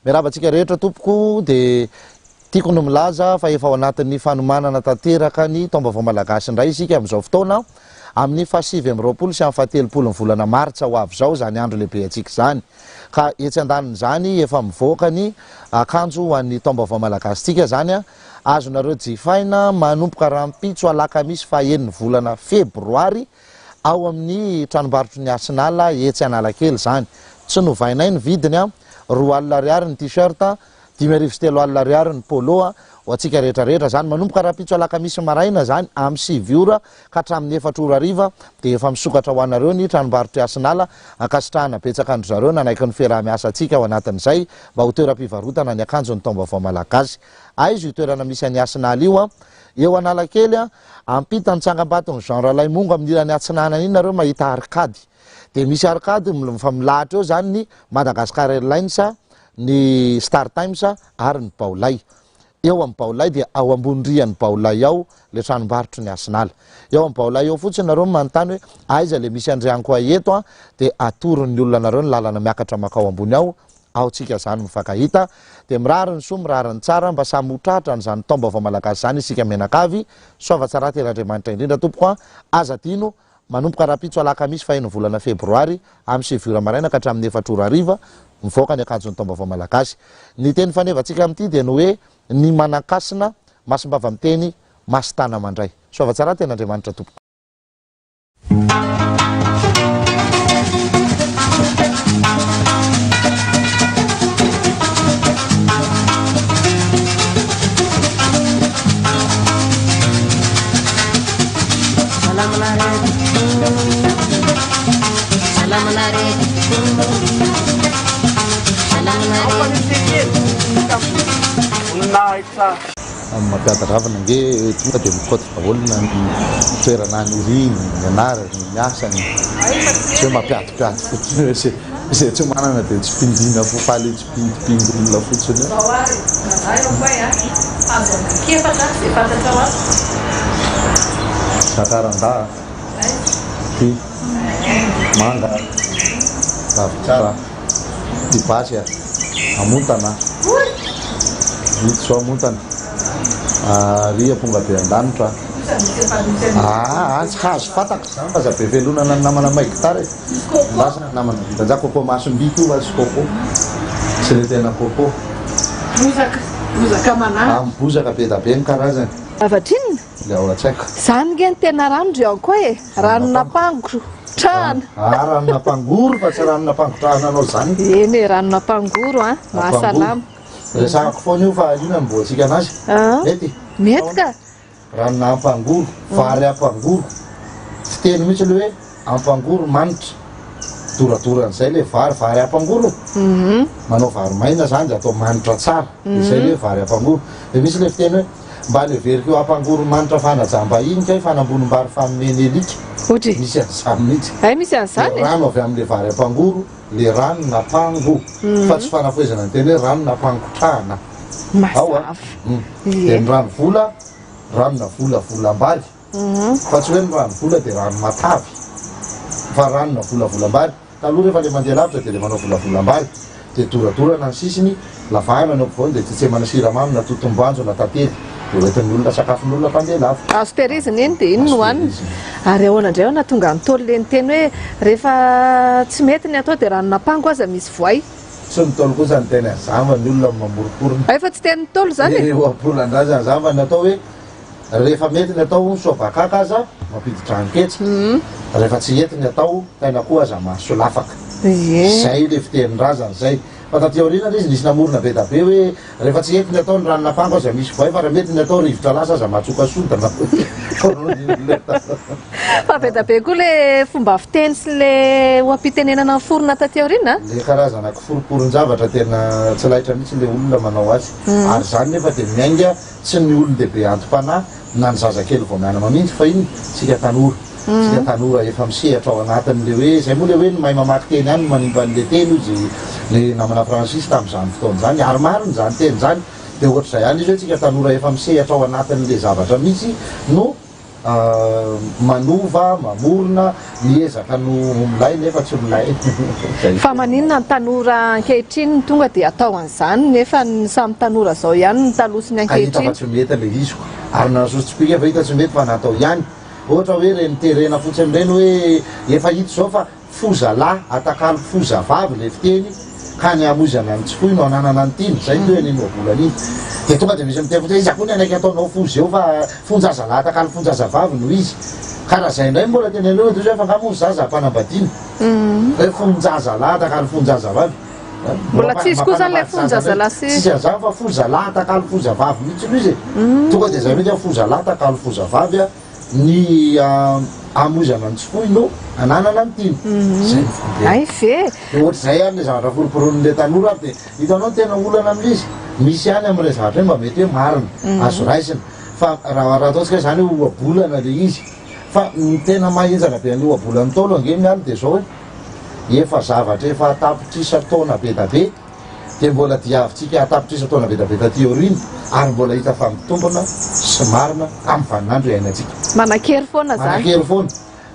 Miarabantsika rehetra tompoko dia tiako no milaza fa efa ao anatin'ny fanomanana tanteraka ny taom-baovao malagasy indray isika amin'izao fotoana amin'ny fahasivy amby roapolo sy amin'ny fahatelopolo ny volana martsa ho avy izao zany andro lehibe antsika zany ka etsy andaniny zany efa mivoaka ny akanjo ho an'ny taom-baovao malagasy tsika zany a azonareo jifaina manomboka rahampitso alakamisy fahaeniny volana febroary ao amin'ny tranombarotro ny Arsenal etsy Analakely zany tsy novainay ny vidiny a R2 ny t-shirt 5.3 ariary ny polo ho atsika rehetrarehetra zany manomboka rahampitso alakamisy maraina zany amin'ny 7 ora ka hatramin'ny 4 ora ariva dia efa misokatra ho anareo ny tranombarotro Arsenal ankasitrahana betsaka andro zareo nanaiky ny fiaraha-miasa atsika ao anatin'izay mba ho toeram-pivarotana ny akanjo ny taom-baovao malagasy aizy io toerana misy any Arsenal io a eo Analakely a ampita ny tsangam-bato ny genre Laimongo amin'ny ilany atsinanana iny nareo mahita arkady dia misy arkady fa milahatra eo zany ny Madagascar Airlines ny Star Times ary ny Baolay eo amin'ny Baolay dia ao ambony-drian'ny Baolay ao le tranombarotro ny Arsenal eo amin'ny Baolay ao fotsiny nareo manontany hoe aiza le misy andriany koa eto a dia atoron'ny olona nareo ny lalana miakatra makao ambony ao tsika zany mifankahita dia mirary ny soa mirary ny tsara mba samy hotratra n'izany taom-baovao malagasy zany isika menakavy soava-tsara ten'Andriamanitra indrindra tompoko aza tino manomboka rahampitso alakamisy fahaeniny volana febroary amin'ny 7 ora maraina ka hatramin'ny 4 ora ariva mivoaka ny akanjo ny taom-baovao malagasy ny teny fanevantsika amin'ity dia ny hoe ny manakasina masimbava miteny masitana mandray soava-tsara ten'Andriamanitra tompoko mampiadaravana nge tonga dia mikoty daholona ny toerana ny riny ny anarany ny asany tsy hoe mampiadipiady fotsiny hoe zay tsy manana dia tsy pindina fo faly tsy pindipindolona fotsiny sakaranda ty manga ravitsara tibasy amontana vity so amontana ry aponga be an-danitra tsy hazo fataka zany fa za be velonana ny namana may gitara lasa namana vitanza koko masom-bito io azy koko tsy le tena koko bozaka be da be ny karazany avatrinina le ao atsaiko zany nge ny tena rano ry ao koa e ranona pango trahana ranona pangoro fa tsy ranona pangotrahana anao zany eny e ranona pangoro a mahasalama resahako foana io fa io namboatsika anazy mety mety ka ranona ampangoro vary ampangoro fiteny mihitsy le hoe ampangoro manitra doradoranyzay le vary ampangoro manao vary maina zany de atao manitra tsara izay le vary ampangoro de misy le fiteny hoe mba le veriko eo ampangoro manitra fanajamba iny kay fanambonim-bary famimeny elika misy an'izany mihitsy misy an'izany rano avy amin'le vary ampangoro le rano napango fa tsy fanafoezana ny teny hoe rano napangotrahana ao a de ny rano vola ranona volavolam-bary fa tsy hoe ny rano vola de rano matavy fa ranona volavolam-bary taloha rehefa le mandeha lavitra de le manao volavolam-bary de doradorana ny sisiny lavahana ny ampovoany de tsitsemana siramamy na totom-boanjo na tantely de oentin'ny olona sakafon'olona mpandeha lavitra azo tehirizina eny dia iny no hoanina ary ahoana indray ao natonga nitolo le ny teny hoe rehefa tsy mety ny atao dia ranona pango aza misy voay tsy nitolo kosa ny tena zava ny olona mamoroporona efa tsy teny nitolo zany e oapolandrazany zava ny atao hoe rehefa mety ny atao sovakaka aza mampiditranoketsy rehefa tsy ety ny atao taina koa aza mahasolafaka zay le fitenin-drazany zay fa taty aoriana izy nisy namorona be da be hoe rehefa tsy ety ny atao ny ranona pango aza misy voay fa raha mety ny atao rivotra lasa aza mahatsokasodana fa be da be koa le fomba fiteny sy le hoampitenenana ny forona taty aoriana le karazana kiforoporon-javatra tena tsy laitra mihitsy le olona manao azy ary zany nefa de miainga tsy ny olon-dehibe antom-panahy na ny zazakely vao miana mamindry fa iny tsika tanora tsika tanora efa misehatra ao anatin'le hoe zay moa le hoe ny mahay mamaky teny any manimba an'le teny izy le namana Francis tamin'izany fotoana zany ary mariny zany teny zany dia ohatr'izay ihany izy hoe tsika tanora efa misehatra ao anatin'le zavatra misy no manova mamorona miezaka no milay nefa tsy milay. Fa maninona ny tanora ankehitriny ny tonga dia atao an'izany nefa ny samy tanora zao ihany ny talosiny ankehitriny. Fa tsy mety le izy ary nasotsipika fa hita tsy mety fa natao ihany. Ohatra hoe reny terena fotsy amin'ireny hoe efa hita zao fa fozalahy atakalo fozavavy le fiteny ka ny amozana ny tsikoy no ananana ny tiny zay hoe ny volana iny dia tonga dia misy miteny fotsy izy akony anaiky ataonao fozy eo fa fonjazalahy atakalo fonjazavavy no izy ka raha zay indray mbola teny aloha dia fa ngamo zaza mpanambadiana hoe fonjazalahy atakalo fonjazavavy mbola tsisy kosa ilay fonjazalahy tsisy azany fa fozalahy atakalo fozavavy mihitsy aloha izy tonga dia zay mety fozalahy atakalo fozavavy ny amozana ny tsikoy no ananana ny tiny ay ve dia ohatr'izay any le zavatra foroporon'le tanora dia hitanao tena olana amin'izy misy any amin'ilay zavatra hoe mba mety hoe marina azo raisina fa raha ataontsika zany hoe ohabolana le izy fa ny tena mahenjana be an'le ohabolany tolo angeny any dia zao hoe efa zavatra efa atapitrisa taona be da be dia mbola diavintsika atapitrisa taona be da be taty aoriana ary mbola hita fa mitombona sy marina amin'ny vaninandro iainantsika manakery foana zany manakery foana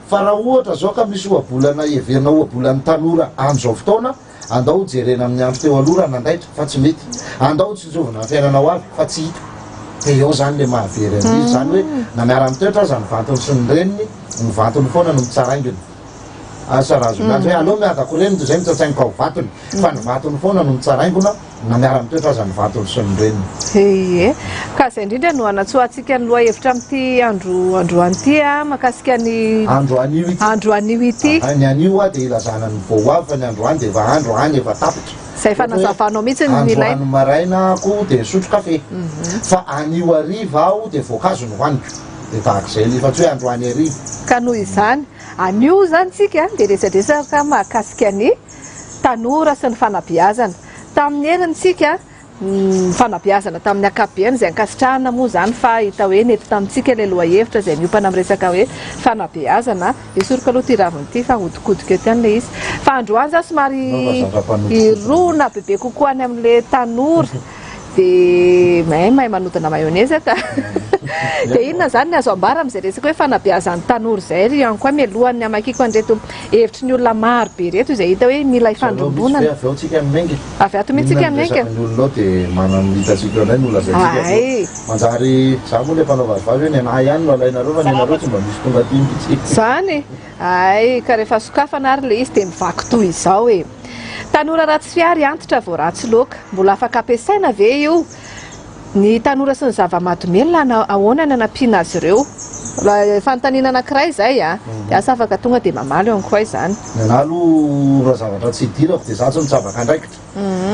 fa raha ohatra zao ka misy ohabolana everina ohabolan'ny tanora amin'izao fotoana andao jerena amin'ny andro teo aloha raha nandaitra fa tsy mety andao tsy jovina ny fiainanao avy fa tsy hita dia eo zany le mahavery amin'izy zany hoe na miara mitoetra aza ny vantony sy ny reniny ny vantony foana no mitsarainginy asarazonazy hoe aloha miadako reny toy zay mitsatsaingo ka ho vatony fa ny vatony foana no mitsaraingona na miara mitoetra aza ny vatony sy ny reniny ie ka zay indrindra no anatsoantsika ny loha hevitra amin'ity androan'ity makasika ny androanio ity ny anio a dia ilazana ny voavy fa ny androany dia efa andro any efa tapitra zay fanazavanao mihitsy ny milay androany marainako dia nisotro kafe fa anio ariva aho dia voankazo no hoaniko dia tahak'izay fa tsy hoe androany ariva ka noho izany anio zany tsika dia resadresaka mahakasika ny tanora sy ny fanabeazana tamin'ny herintsika ny fanabeazana tamin'ny akabeany zay ankasitrahana moa zany fa hita hoe nety tamintsika le loha hevitra zay miopana miresaka hoe fanabeazana isoroka aloha ty raviny ity fa hodikodika eo tiany le izy fa androany za somary irona bebe kokoa any amin'le tanora dia mahay manodana mayonezaka dia inona zany ny azo ambara amin'izay resaka hoe fanabeazan'ny tanora zay ry ihany koa mialohan'ny amakiko an'ireto hevitry ny olona maro be reto izay hita hoe mila ifandrombonana avy ao tsika amin'mengy avy ato mihitsika amin'mengy ny olonao dia manano hitatsika eo indray ny olona zay tsika manjary za moa le mpanao vazivazy hoe ny anahy ihany no alainareo fa ny anareo tsy mba misy tonga ty mihitsy zany ay ka rehefa sokafana ary le izy dia mivaky toy izao hoe tanora ratsy fiary antitra vao ratsy loaka mbola afaka ampiasaina ve io ny tanora sy ny zava-mahadomelona ahoana ny anampiana azy ireo fanontaniana anankiray zay dia asa afaka tonga dia mamaly eo ankoa izany ny analo raha zavatra tsy hidirako dia za tsy mitsavaka andraikitra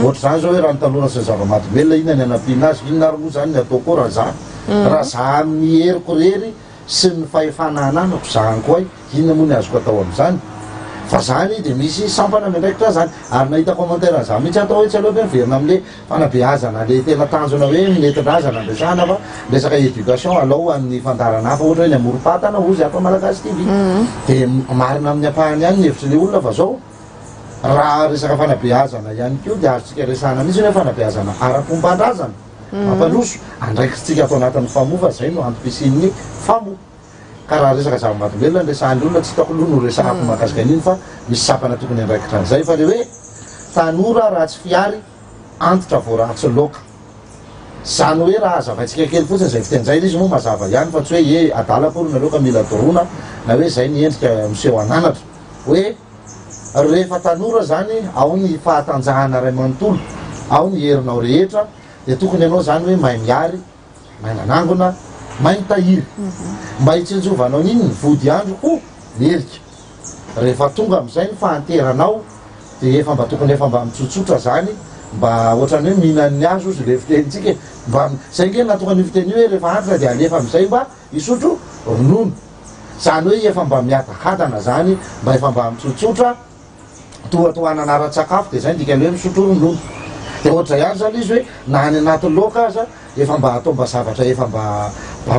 ohatra zany zao hoe raha ny tanora sy ny zava-mahadomelona inona ny anampiana azy inona ary moa zany ny ataoko raha za raha za amin'ny heriko rery sy ny fahefana ananako za any koa inona moa ny azoko atao amin'izany fa zany dia misy sampana miandraikitra zany ary nahita commentaire za mihitsy atao hoe tsy aloha miverina amin'le fanabeazana le tena tanjona hoe nentin-drazana ampiasana fa resaka éducation alao amin'ny fandarana hafa ohatra hoe ny amorom-patana ozy hafa malagasy tv dia marina amin'ny ampahany ihany ny hevitry le olona fa zao raha resaka fanabeazana ihany keo dia azotsika resana mihitsy hoe fanabeazana ara-pombandrazana mampanoso andraikitsika atao anatin'ny famofa zay no antom-pisin'ny famo ka raha resaka zava-mahadomelona resahan'ny olona tsy hitako aloha no resahako mahakasika an'iny fa misy sapana tokony andraikitra an'izay fa le hoe tanora raha tsy fiary antitra vao ratsy loaka zany hoe raha azavaitsika kely fotsiny zay fitenizay izy moa mazava ihany fa tsy hoe e adala-pory nareo ka mila dorona na hoe zay ny endrika miseho ananatra hoe rehefa tanora zany ao ny fahatanjahana ray manontolo ao ny herinao rehetra dia tokony ianao zany hoe mahay miary mahay manangona mahay tahiry mba hitsinjovanao n'iny ny vody andro ho nerika rehefa tonga amin'izay ny fahanteranao dia efa mba tokony efa mba mitsotsotra zany mba ohatrany hoe mihinan'ny azo izy le fitenitsika mba zay nge natokany ny fiteny hoe rehefa antitra dia alefa amin'izay mba isotro ronono zany hoe efa mba miadakadana zany mba efa mba mitsotsotra toatoana anara-tsakafo dia zay ndikany hoe misotro ronono dia ohatr'izay ihany zany izy hoe na any anaty loaka aza efa mba atao mba zavatra efa mba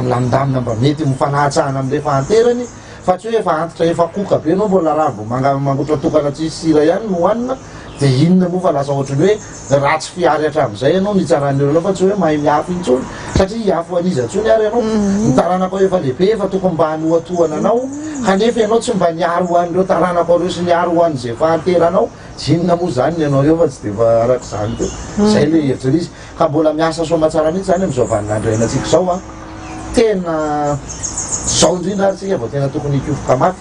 milamindamina mba mety mifanahatsahana amin'le fahanterany fa tsy hoe efa antitra efa koka be anao mbola raha mbo mangotra tokana tsisy sira ihany no hoanina dia inona moa fa lasa ohatrany hoe ratsy fiary hatramin'izay ianao nitsaran'ireo fa tsy hoe mahay miafo intsony satria hiafo aniza ntsony ary ianao ny taranako efa lehibe efa tokony mba hanoatohana anao kanefa ianao tsy mba niaro ho an'ireo taranako areo sy niaro ho an'izay fahanteranao inona moa zany ny anao eo fa tsy dia fa araka izany teo zay le hevitra izy ka mbola miasa soamatsara mihitsy zany amin'izao vanin'androainantsika izao a tena zao indrindra ary tsika vao tena tokony hikofoka mafy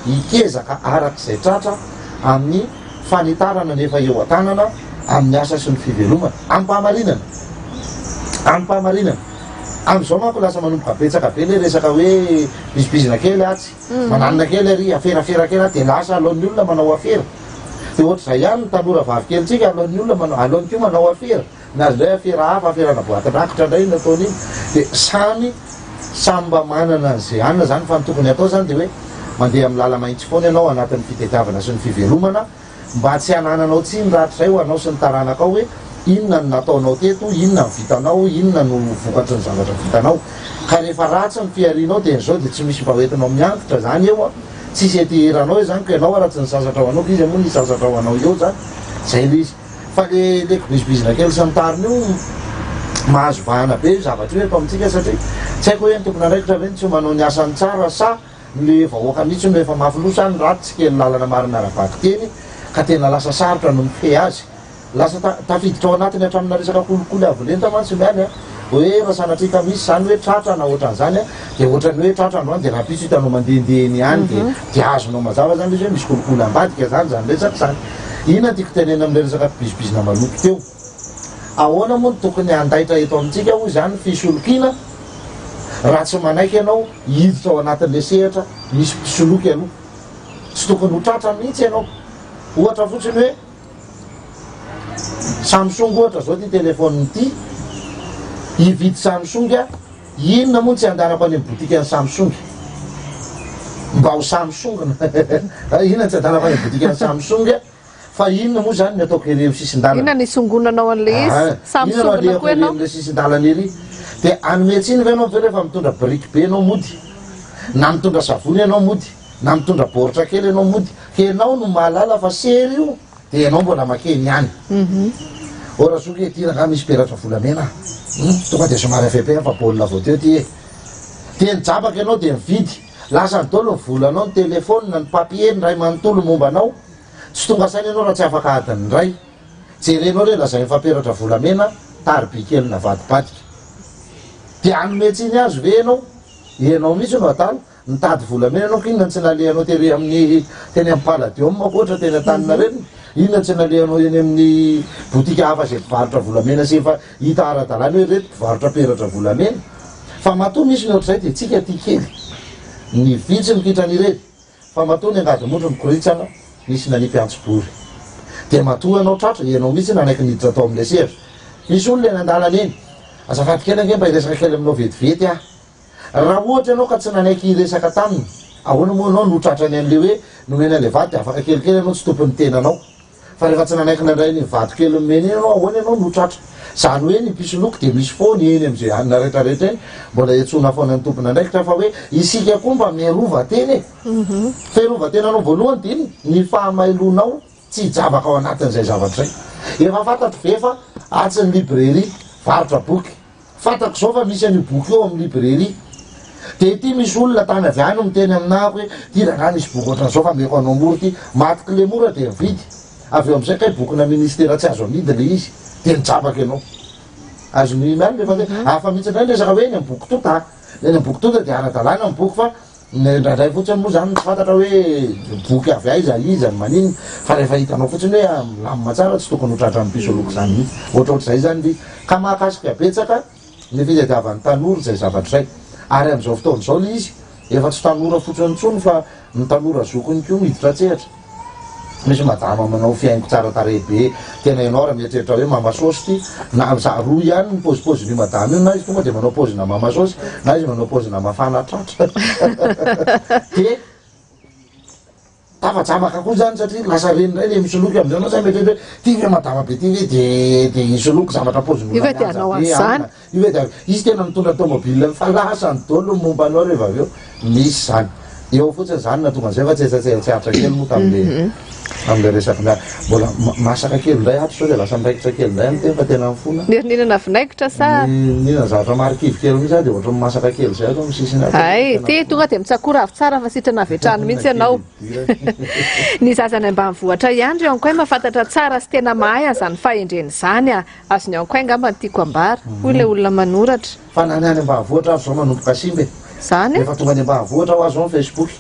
hikezaka arak'izay tratra amin'ny fanitarana nefa eo an-tanana amin'ny asa sy ny fivelomana ampahamarinana amin'izao manko lasa manomboka betsaka be le resaka hoe bizibizina kely atsy mananina kely ary aferafera kely dia lasa alohan'ny olona manao afera dia ohatr'izay ihany ny tanora vavikelyntsika alohan'ny olona alohan'ny koa manao afera na azy ndray afera hafa aferana boatin-drakitra indray nataony iny dia samy mba manana an'izay anina zany fa ny tokony atao zany dia hoe mandeha amin'ny lala maintsy foana ianao anatin'ny fitadiavana sy ny fivelomana mba tsy hanananao tsy nratrizay ho anao sy ny taranakao hoe inona no nataonao teto inona ny vitanao inona no vokatry ny zavatra vitanao ka rehefa ratsy ny fiarinao dia n'izao dia tsy misy mba hoentinao miantitra zany eo a tsisy etiheranao io zany ka ianao ratsy ny sasatra ho anao izy moa ny sasatra ho anao eo zany zay le izy fa le bizibizina kely sy nitariny io mahazo vahana be zavatra io eto amintsika satria tsy haiko hoe ny tokony andraikitra ve ny tsy manao ny asany tsara sa le vahoaka mihitsy no efa mafilosany raty tsy kely lalana marina aravaky teny ka tena lasa sarotra no mife azy lasa tafiditra ao anatiny hatramina resaka kolikoly avolenta mantsy miany a hoe raha sanatrika misy zany hoe tratra na ohatran'izany a dia ohatrany hoe tratra androany dia raha piso hitanao mandehandehany ihany dia azonao mazava zany izy hoe misy kolikoly ambadika zany resaka zany inona tiako tenena amin'le resaka bizibizina maloky teo ahoana moa ny tokony andaitra eto amintsika hoy zany fisolokiana raha tsy manaiky ianao hiditra ao anatin'le sehatra misy mpisoloky aloha tsy tokony ho tratra mihitsy ianao ohatra fotsiny hoe Samsung ohatra zao ty telefôny ity hividy Samsung a inona moa tsy andarako any amin'ny botika ny Samsung mba ho Samsung inona tsy andarako any amin'ny botika ny Samsung a fa inona moa zany ny ataoko ery amin'ny sisin-dalana inona ny songonanao an'le izy Samsung na koa ianao amin'le sisin-dalana ery dia anometsiny ve ianao ve rehefa mitondra brique be ianao mody na mitondra savony ianao mody na mitondra baoritra kely ianao mody ka ianao no mahalala fa sery io dia ianao mbola makeny ihany ora soky ty raha misy peratra volamena tonga dia somary afepe fa baolina vao teo ty dia nijabaka ianao dia mividy lasa ny dolo ny volanao ny telefônina ny papier ny ray manontolo momba anao tsy tonga saina ianao raha tsy afaka adiny ray jerenao re lazay mifamperatra volamena tariby kely na vadibadika dia anometsiny azy ve ianao mihitsy no atalo nitady volamena ianao kinona tsy nalehanao tery amin'ny teny amin'ny paladium mako ohatra teny an-tanina reny inona tsy nalehanao eny amin'ny botika hafa zay mpivarotra volamena sy efa hita ara-dalàna hoe reto mpivarotra peratra volamena fa matoa misy ny ohatr'izay dia tsika ty kely ny vitsy mikitrany ireny fa matoa ny angady mondro mikoritsana misy nanimpiantsobory dia matoa ianao tratra ianao mihitsy nanaiky niditra atao amin'ilay sehatra misy olona eny an-dalana eny azafady kely ange mba hiresaka kely aminao vetivety a raha ohatra ianao ka tsy nanaiky hiresaka taminy ahoana moa ianao no tratrany an'le hoe nomena an'le vady dia afaka kelikely ianao tsy tompony tenanao fa rehefa tsy nanaiky nandray ny vato kely nomena eny ianao ahoana ianao no tratra zany hoe ny pisoloky dia misy foany eny amin'izay hanina rehetrarehetra eny mbola etsona foana ny tompony andraikitra fa hoe isika koa mba miarova-teny e fiarova-tenanao voalohany dia ny fahamailonao tsy hijabaka ao anatin'izay zavatra zay efa fantatro ve fa atsy ny librairie varotra boky fantako zao fa misy an'io boky eo amin'ny librairie dia ity misy olona tany avy any miteny aminahako hoe ty raha misy boky ohatran'izao fa meko anao mora ty maty le mora dia mividy avy eo amin'izay kay bokina ministera tsy azo amidy le izy dia nijabaka ianao azony many lefa afa mihitsy indray resaka hoe eny amin'ny boky tota eny amin'ny boky tota dia ara-dalàna ny boky fa ndraindray fotsiny moa zany tsy fantatra hoe boky avy aiza izany maniny fa rehefa hitanao fotsiny hoe milamina tsara tsy tokony ho tratra amin'ny pisoloky zany mihitsy ohatraohatr'izay zany ly ka mahakasika betsaka ny fitadiavan'ny tanora zay zavatra zay ary amin'izao fotoan'izao le izy efa tsy tanora fotsiny ntsony fa ny tanora zokony koa miditra tsehatra misy madama manao fiaingo tsara tarehibe tena ianao raha mieritreritra hoe mamasosy ty na za roa ihany ny pozipoziny madama io na izy tonga dia manao pozina mamasosy na izy manao pozina mafana tratra dia tafajabaka koa zany satria lasa renindray le misoloky amin'izay anao zay mety hoe ty ve madama be ty ve dia isoloky zavatra poziny io ve dia anao an'izany io ve dia izy tena mitondra tomobile fa lasa ny dolo momba anao rehefa avy eo misy zany eo fotsiny zany na tonga an'izay fa tsetsatsehatra kely moa am'le resaky mbola masaka kely ndray ato sao de lasa miraikitra kely ndray am'teny fa tena mifona Nihinana vinaigitra sa nihinana zavatra marikivy kely mihitsy de ohatran'ny masaka kely zay ato amin'ny sisiny ato. Ay, tonga de mitsakora avy tsara fa sitrana avetrany mihitsy ianao. Ny zazany ambanivohitra ihany ry ankoay mahafantatra tsara sy tena mahay an'izany fahendreny zany a. Azony ankoay angamba ny tiako ambara. Hoy le olona manoratra. Fa nany any ambanivohitra avy zao manomboka simbe. Zany Efa tonga any ambanivohitra ho azo ao Facebook.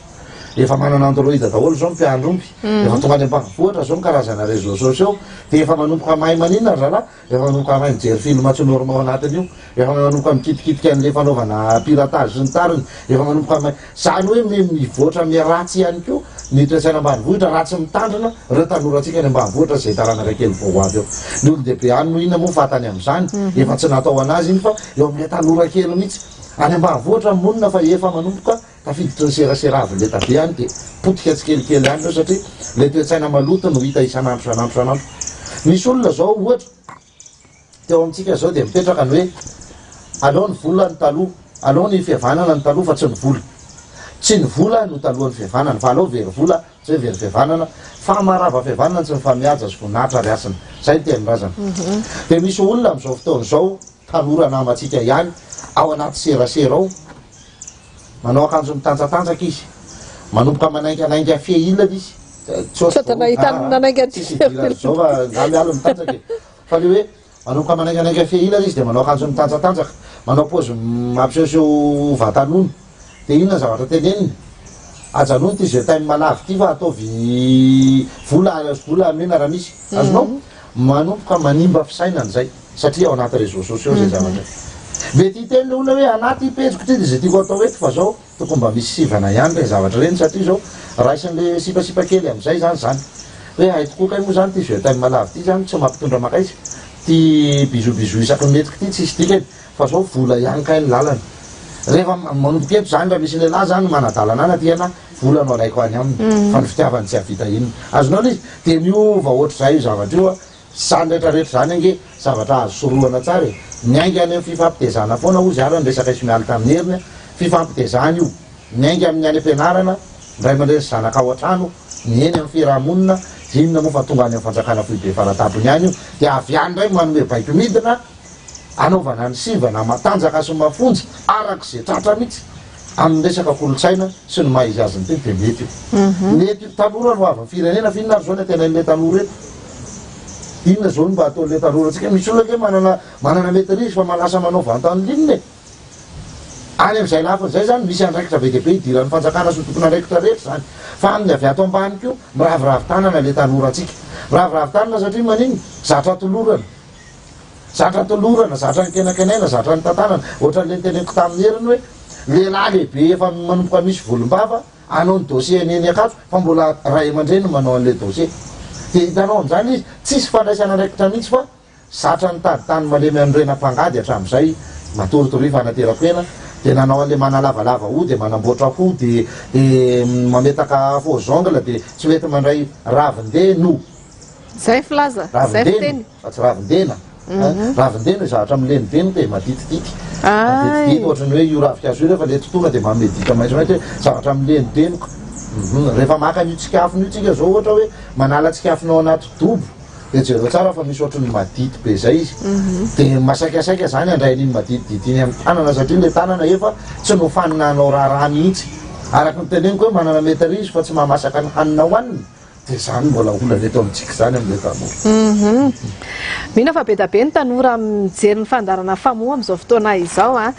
Efa manana Android daholo zao mpiandrompy. Efa tonga any ambanivohitra zao karazana réseaux sociaux. De efa manomboka mahay maninona zala, efa manomboka mahay mijery film tsy normal anatiny io. Efa manomboka mikitikitika an'le fanaovana piratage sy ny tariny. Efa manomboka mahay zany hoe mivoatra ratsy ihany koa ny toetsaina ambanivohitra ratsy mitandrina ireo tanorantsika any ambanivohitra zay taranaka kely vao avy eo. Ny olon-dehibe any no inona moa fatany amin'izany. Efa tsy natao anazy iny fa eo amin'ilay tanora kely mihitsy. Any ambanivohitra monina fa efa manomboka tafiditra ny serasera avy le tabe any de potika tsikelikely any reo satria le toetsaina maloto no hita isanandro. Misy olona zao ohatra teo amintsika zao de mipetraka ny hoe alao ny vola ny taloha, alao ny fihavanana ny taloha fa tsy ny vola. Tsy ny vola no talohan'ny fihavanana fa alao very vola tsy hoe very fihavanana fa marava fihavanana tsy ny famihaja sy voninahitra ry asany. Zay ny tenin-drazana. De misy olona amin'izao fotoana zao tanora namatsika ihany ao anaty serasera ao manao akanjo mitanjatanjaka izy, manomboka manainganainga fia ilana izy. Sady nahita nanainga zao fa ngamiala mitanjaka fa le hoe manomboka manainganainga fia ilana izy de manao akanjo mitanjatanjaka, manao pôzy mampisehoseho vatanono. De inona zavatra teneniny ajanony ty zay time malavy ty fa ataovy vola mena raha misy azonao manomboka manimba fisainany zay satria ao anaty réseaux sociaux zay zavatra. Mety hiteny le olona hoe anaty pejiko ty de zay tiako atao eto fa zao tokony mba misy sivana ihany le zavatra reny satria zao raisan'le sipasipa kely am'izay zany hoe hay tokoa kay moa zany ty zay time malavy ty zany tsy mampitondra makaizy ty bizobizo isaky ny metiko ty tsisy dikany fa zao vola ihany kay ny lalany. Rehefa manomboka eto zany raha misy lehilahy zany manadalana ana ty ana vola no araiko any aminy fa ny fitiavany tsy avita inona azonao izy de miova ohatr'izay io zavatra io a sany rehetrarehetra zany ange zavatra azo sorohana tsara e. Miainga any amin'ny fifampitezana foana ozy ary ny resaka isy mialy tamin'ny heriny fifampitezana io miainga amin'ny any am-pianarana ndray aman-dreny sy zanaka ao an-trano mieny amin'ny fiarahamonina inona moa fa tonga any amin'ny fanjakana foibe faratapony any io de avy any ndray manome baiko midina anaovana ny sivana matanjaka sy mafonjy arak'izay tratra mihitsy amin'ny resaka kolotsaina sy ny maha izy azy ny teny de mety io. Mety tanora no avy ny firenena fa inona ary zao ny tena n'le tanora eto. Inona zao no mba ataon'le tanora antsika misy olona ke manana maîtrise fa malasa manao vantany linina e. Any amin'izay lafin'izay zany misy andraikitra be dehibe idiran'ny fanjakana sy tokony andraikitra rehetra zany fa amin'ny avy ato ambany keo miraviravy tanana le tanora antsika miraviravy tanana satria maniny zatra tolorana zatra ny kenakenaina zatra ny tantanana ohatran'le niteneniko tamin'ny heriny hoe lehilahy lehibe efa manomboka misy volombava anao ny dossier eny akato fa mbola ray aman-dreny manao an'le dossier de hitanao am'zany izy tsisy fandraisana andraikitra mihitsy fa zatra ny taditany malemy an'renam-pangady hatramin'izay matoritori fanaterako ena de nanao an'le manalavalava ho de manamboatra ho de mametaka faux ongle de tsy mety mandray ravindeno zay filaza zay fiteny fa tsy ravindena ravindeno zavatra milenideno de maditidity ohatrany hoe io ravikazo io rehefa le tontona de mamedita maitsomaitso hoe zavatra milenidenoka rehefa maka n'io tsikafony io tsika zao ohatra hoe manala tsikafonao anaty dobo de jereo tsara fa misy ohatrany madity be zay izy de masaikasaika zany andrain'iny maditidity iny amin'ny tanana satria le tanana efa tsy nofanina anao raha mihitsy araky ny teneniko hoe manana maîtrise fa tsy mahamasaka ny hanina hoanina de zany mbola olana eto amintsika zany amin'le tanora. Mino fa be da be ny tanora mijery ny fandarana famoa amin'izao fotoana izao a.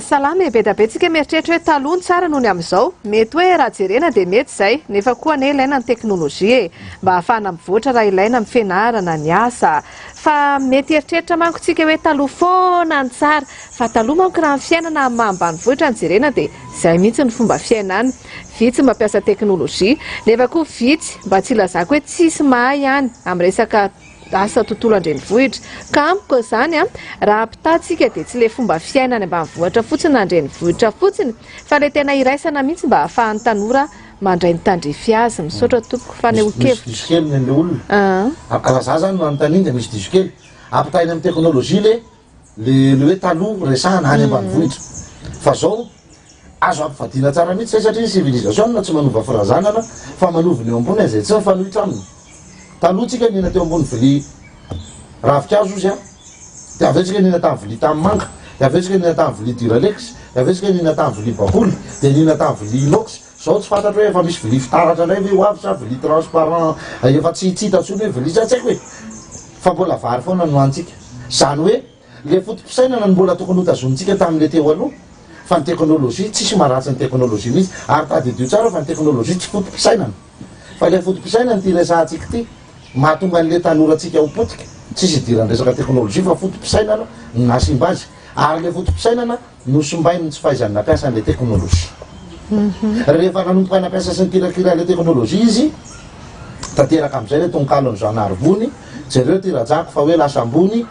Salama be da be tsika mieritreritra hoe taloha ny tsara noho ny amin'izao mety hoe raha jerena de mety zay nefa koa ane ilaina ny teknôlôjia e mba ahafahana mivoatra raha ilaina amin'ny fianarana ny asa fa mety eritreritra manko tsika hoe taloha foana ny tsara fa taloha manko raha ny fiainana mambanivohitra ny jerena de zay mihitsy ny fomba fiainana vitsy mampiasa teknôlôjia nefa koa vitsy mba tsy ilazako hoe tsisy mahay ihany amin'ny resaka asa tontolo andrenivohitra ka amiko zany a raha ampitatsika de tsy le fomba fiainana ambanivohitra fotsiny andrenivohitra fotsiny fa le tena iraisana mihitsy mba ahafahan'ny tanora mandray ny tandrefy azy misaotra tompoko fanehoan-kevitra diso kely nyle olona raha za zany manontany de misy diso kely ampitaina amin'ny teknôlôjia le hoe taloha resahana any ambanivohitra fa zao azo ampivadiana tsara mihitsy zay satria civilisation na tsy manova firazanana fa manoviny eo ambony zay tsy mifanohitra aminy. Talohatsika nina teo ambony vilia ravikazo izy a, de avetsika nina tamin'ny vilia tamin'ny manga, de avetsika nina tamin'ny vilia duralex, de avetsika nina tamin'ny vilia bakoly, de nina tamin'ny vilia inox. Zao tsy fantatra hoe efa misy vilia fitaratra indray ve ho avy sa vilia transparent efa tsy hitsita tsony hoe vilia tsy haiko hoe fa mbola vary foana no antsika. Zany hoe le fotom-pisainana no mbola tokony hotazonitsika tamin'le teo aloha, fa ny teknôlôjia tsisy maharatsy ny teknôlôjia mihitsy, ary tadidio tsara fa ny teknôlôjia tsy fotom-pisainana, fa le fotom-pisainana ty resahantsika ty mahatonga an'le tanorantsika ho potika, tsisy idiran'ny resaka teknôlôjia fa fotom-pisainana no nasimba azy, ary le fotom-pisainana no sombainy ny tsy fahaizany nampiasa an'le teknôlôjia. Rehefa nanomboka nampiasa sy ny kirakira le teknôlôjia izy tanteraka am'izay hoe tonkalo ny zanarivony, jereo ty rajako fa hoe lasa ambony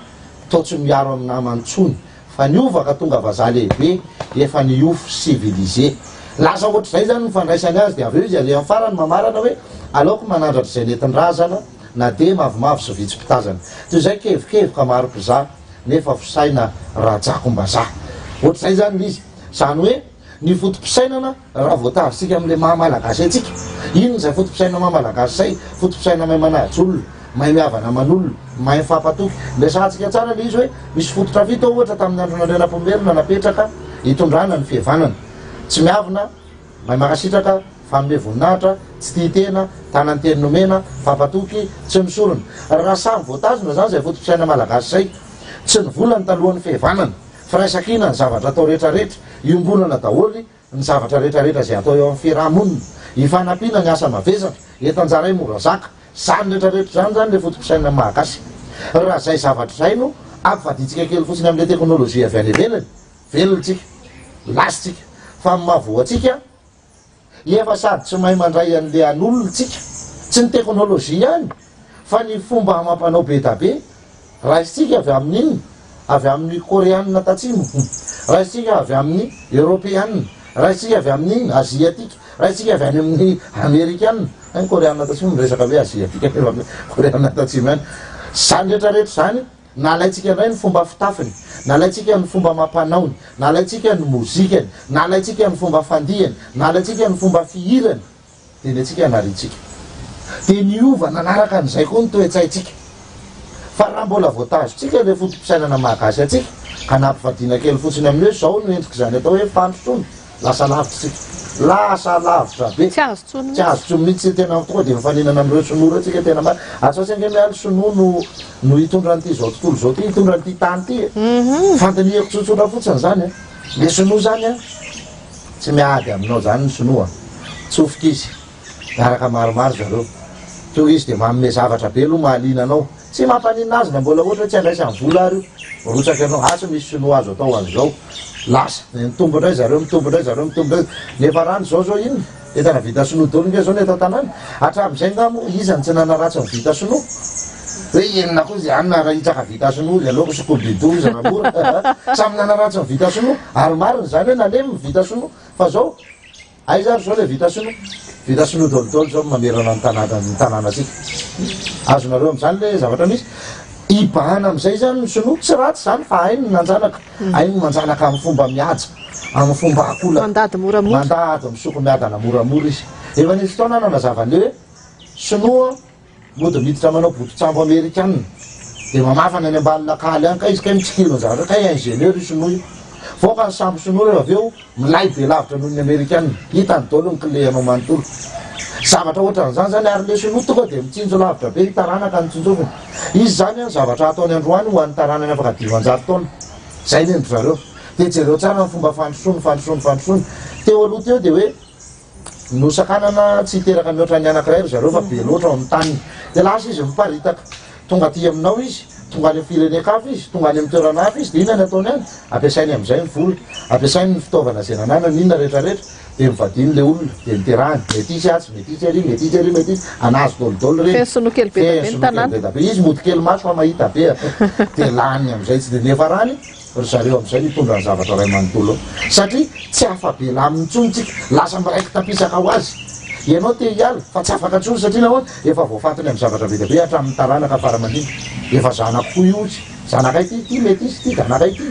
tao tsy miaro amin'ny namantsony, fa niova ka tonga vazaha lehibe efa niofo civilisé. Lasa ohatr'izay zany ny fandraisany azy, de avy eo izy ale amin'ny farany mamarana hoe aleoko manandratra izay nentin-drazana na de mavomavo sy vitsy-pitazana, toy izay kevikevoka maro mpizaha nefa fisaina rajakom-bazaha. Ohatr'izay zany izy, zany hoe ny fotom-pisainana raha voatavitsika amin'le mahamalagasy atsika. Inona zay fotom-pisainana mahamalagasy zay? Fotom-pisainana mahay manaja olona, mahay mihavana aman'olona, mahay mifampatoky. Lesantsika tsara le izy hoe misy fototra vita ohatra tamin'ny andro nandrenam-pomerina napetraka hitondrana ny fihavanana, tsy miavina, mahay makasitraka, fagnome voninahitra, tsy tia tena, tanany teny nomena, fampatoky, tsy misorona. Raha samy voatazona zany zay fotom-pisainana malagasy zay, tsy ny volany talohan'ny fihavanana, firaisan-kina ny zavatra atao rehetrarehetra, iombonana daholy ny zavatra rehetrarehetra zay atao eo amin'ny fiarahamonina, hifanampiana ny asa mavesatra, etanjaray mora zaka, zany rehetrarehetra zany zany le fotom-pisainana malagasy. Raha zay zavatra zay no ampivaditsika kely fotsiny amin'le teknôlôjia avy any ivelany, velontsika, lasitsika, fa mahavoatsika efa sady tsy mahay mandray an'le an'olontsika, tsy ny teknôlôjia ihany fa ny fomba mampanao be da be. Raisitsika avy amin'inona? Avy amin'ny koreanina tatsimo, raisitsika avy amin'ny européanina, raisitsika avy amin'ny aziatika, raisitsika avy any amin'ny amerikanina. Ny koreanina tatsimo resaka hoe aziatika, koreanina tatsimo ihany. Zany rehetrarehetra zany nalaitsika indray ny fomba fitafiny, nalaitsika ny fomba mampanaony, nalaitsika ny mozikany, nalaitsika ny fomba fandihany, nalaitsika ny fomba fihirany, de netsika naritsika. De niova nanaraka an'izay koa ny toe-tsaitsika. Fa raha mbola voatazontsika le fotom-pisainana malagasy atsika ka nampivadiana kely fotsiny amin'ny hoe zao no endrika zany atao hoe fandrotrony, lasa lavitra tsika, lasa lavitra be, tsy azo tsony tsy azo tsony mihitsy tena tonga de mifaninana amin'ireo sonora atsika tena maro. Atsotsika mialy sonoa no hitondran'ity zao tontolo zao ty, hitondran'ity tany ty, fantaniako tsotsotra fotsiny zany le sonoa zany tsy miady aminao zany ny sonoa, tsofoka izy miaraka maromaro zareo, to izy de manome zavatra be aloha mahaliana anao, tsy mampanina azy na mbola ohatra tsy andraisany vola ary rotsaka anao asa misy sonoa azo atao an'izao, lasa mitombo indray zareo, mitombo indray zareo, mitombo indray. Nefa rano zao inona de tena vita sonoa daholo nge zao ny eto tanàna, hatramin'izay ngamo izany tsy nanaratsy ny vita sonoa, hoe enina koa izy any raha hitsaka vita sonoa izy aleoko sokobido izy raha mora samy nanaratsy ny vita sonoa, ary mariny zany hoe nalemy ny vita sonoa, fa zao aiza ary zao le vita sonoa, vita sonoa daolodaholo zao mamerana ny tanàna atsika. Azonareo am'zany le zavatra misy ibahana am'izay zany ny sonoa, tsy ratsy zany fa ainy nanjanaka, ainy manjanaka amin'ny fomba mihaja, amin'ny fomba akola, mandady moramora, mandady misoko miadana moramora izy. Efa nisy fotoana nanazavany hoe sonoa mody miditra manao bototsambo amerikanina, de mamafana any ambany lakaly any ka izy kay mitsikilo ny zavatra kay ingénieur io sonoa io, voaka ny sambo sonoa rehefa avy eo milay be lavitra noho ny amerikanina, hitany daholo ny clé anao manontolo. Zavatra ohatran'izany zany ary le sonoa tonga de mitsinjo lavitra be hitaranaka ny tsinjoviny. Izy zany a zavatra ataony androany ho an'ny taranany afaka 10,000 taona, zay ny endry zareo. De jereo tsara ny fomba fandrosoany. Teo aloha teo de hoe nosakanana tsy hiteraka mihoatra ny anankiray ry zareo fa be loatra ao amin'ny taniny, de lasa izy miparitaka, tonga aty aminao izy, tonga any amin'ny firenen-kafa izy, tonga any amin'ny toerana hafa izy, de inona ny ataony any? Ampiasainy amin'izay ny vola, ampiasainy ny fitaovana zay nananany, inona rehetrarehetra, de mivadiny le olona, de niterahany, mety izy atsy, mety izy ary, mety izy ary, mety izy anazy daolodaholo reny. feny sonoa kely be da be ny tanàna. Izy mody kely maso fa mahita be, de lany amin'izay tsy de nefa rany, ry zareo amin'izay nitondra ny zavatra ray manontolo satria tsy afa-bela amin'ny tsony tsika, lasa miraiky tapisaka ho azy. Ianao te hiala fa tsy afaka tsony satria nahoana efa voafatony amin'ny zavatra be da be hatramin'ny taranaka fara-mandiny, efa zanako koa io izy, zanakay ty mety izy ty, zanakay ty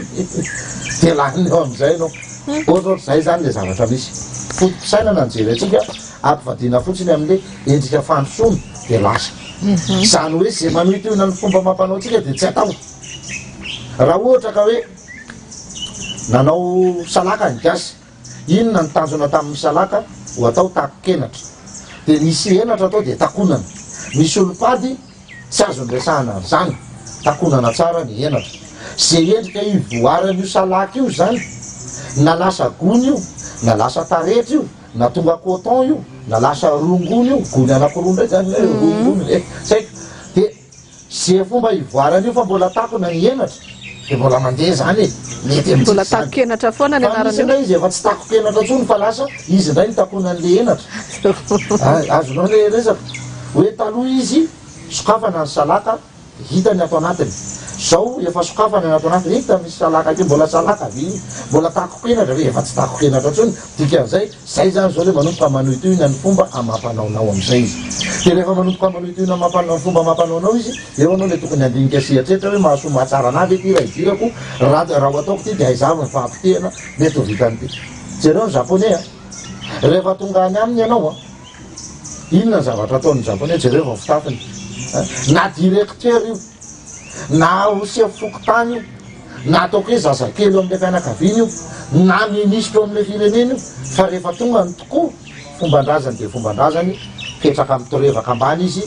de lany eo amin'izay anao, ohatrohatr'izay zany le zavatra misy fotom-pisainana nijery atsika ampivadiana fotsiny amin'le endrika fandrosoana de lasa zany hoe zay manohitohina ny fomba mampanao atsika de tsy atao raha ohatra ka hoe nanao salaka ny gasy inona ny tanjona tamin'ny salaka ho atao takokenatra de misy henatra atao de takonana misy olopady tsy azony resahana zany takonana tsara ny henatra zay endrika ivoaran'io salaka io zany na lasa gony io na lasa taretra io na tonga coton io na lasa rongony io gony anakiroa ndray zany rongony saika de zay fomba ivoaran'io fa mbola takona ny henatra de mbola mandeha zany e mety mbola takokenatra foana ny misy ndray izy efa tsy takokenatra tsony fa lasa izy ndray ny takona an'le henatra azonao le resaka hoe taloha izy sokafana ny salaka hitany ato anatiny zao efa sokafana ny ato anatiny hita misy salaka ake mbola salaka viny mbola takokenatra ve efa tsy takokenatra tsony dikan'izay zay zany zao le manomboka manohitohina ny fomba amam-panaonao am'izay izy de rehefa manomboka manohitohina fomba amam-panaonao izy eo anao le tokony andinika sihatrehatra hoe mahasoa mahatsara anazy ety raha idirako raha ho ataoko ty de aizava ny fahampitehana mety ho vitany ty jereo ny japonais rehefa tonga any aminy ianao inona ny zavatra ataon'ny japonais jereo efa fitafiny na directeur io na osia fokotany io na ataoko hoe zazakely eo amin'le fianakaviana io na ministre amin'le firenena io fa rehefa tonga ny tokoa fombandrazany de fombandrazany petraka amin'ny torevaka ambany izy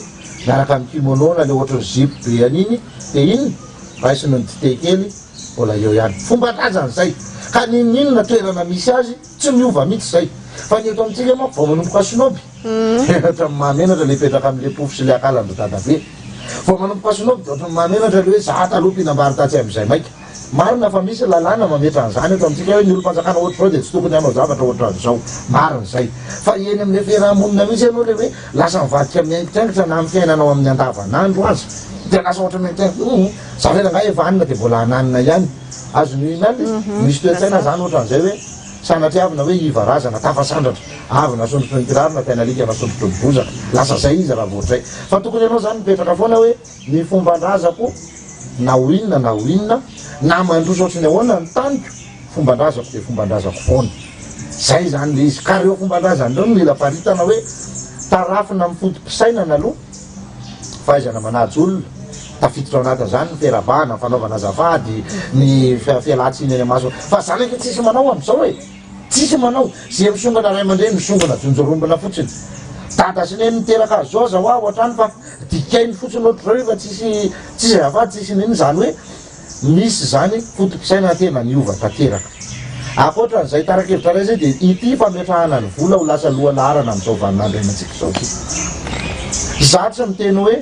miaraka amin'ny kimono na le ohatrany zipo be an'iny de iny raisiny ny dite kely mbola eo ihany fombandrazany zay ka ninona toerana misy azy tsy miova mihitsy zay fa ny eto amintsika moa vao manomboka sinoby ohatra mahamenatra le petraka amin'le pofo sy le akalandro dadabe vao manomboka sinoby de ohatra mahamenatra le hoe za taloha mpinambary tatsy am'izay maika marina fa misy lalàna mametra an'izany eto amintsika hoe ny olo-panjakana ohatra zao de tsy tokony hanao zavatra ohatra an'izao marina zay fa eny amin'le fiarahamonina misy ianao le hoe lasa mivadika miaingitraingitra na amin'ny fiainanao amin'ny andavanandro azy de lasa ohatra miaingitraingitra zavela nga evanina de mbola hananina ihany azony inany misy toe-tsaina zany ohatra an'izay hoe sanatryavina hoe ivarazana tafasandratra avina sondrotro ny kirarina tainalika na sondrotro ny bozaka lasa zay izy raha voatray fa tokony ianao zany mipetraka foana hoe ny fombandrazako na ho inona na ho inona na mandroso ohatrany ahoana ny taniko fombandrazako de fombandrazako foana zay zany le izy ka reo fombandrazany reo no mila paritana hoe tarafina amin'ny fotom-pisainana aloha fahaizana manajy olona tafiditra ao anatin' zany ny fiarabana fanaovana azafady ny fialatsiny eny amaso fa zany ake tsisy manao am'izao hoe tsisy manao zay misongana ray aman-dreny misongana jonjorombona fotsiny dada sy neny miteraka azy zao zao aho hatrany fa dikainy fotsiny ohatra zao fa tsisy azafady tsisy niny zany hoe misy zany fotom-pisainana tena niova tanteraka akoatran'izay tarakevitra ray zay de ity fametrahana ny vola ho lasa loha laharana am'izao vaninandro amantsika zao ty za tsy miteny hoe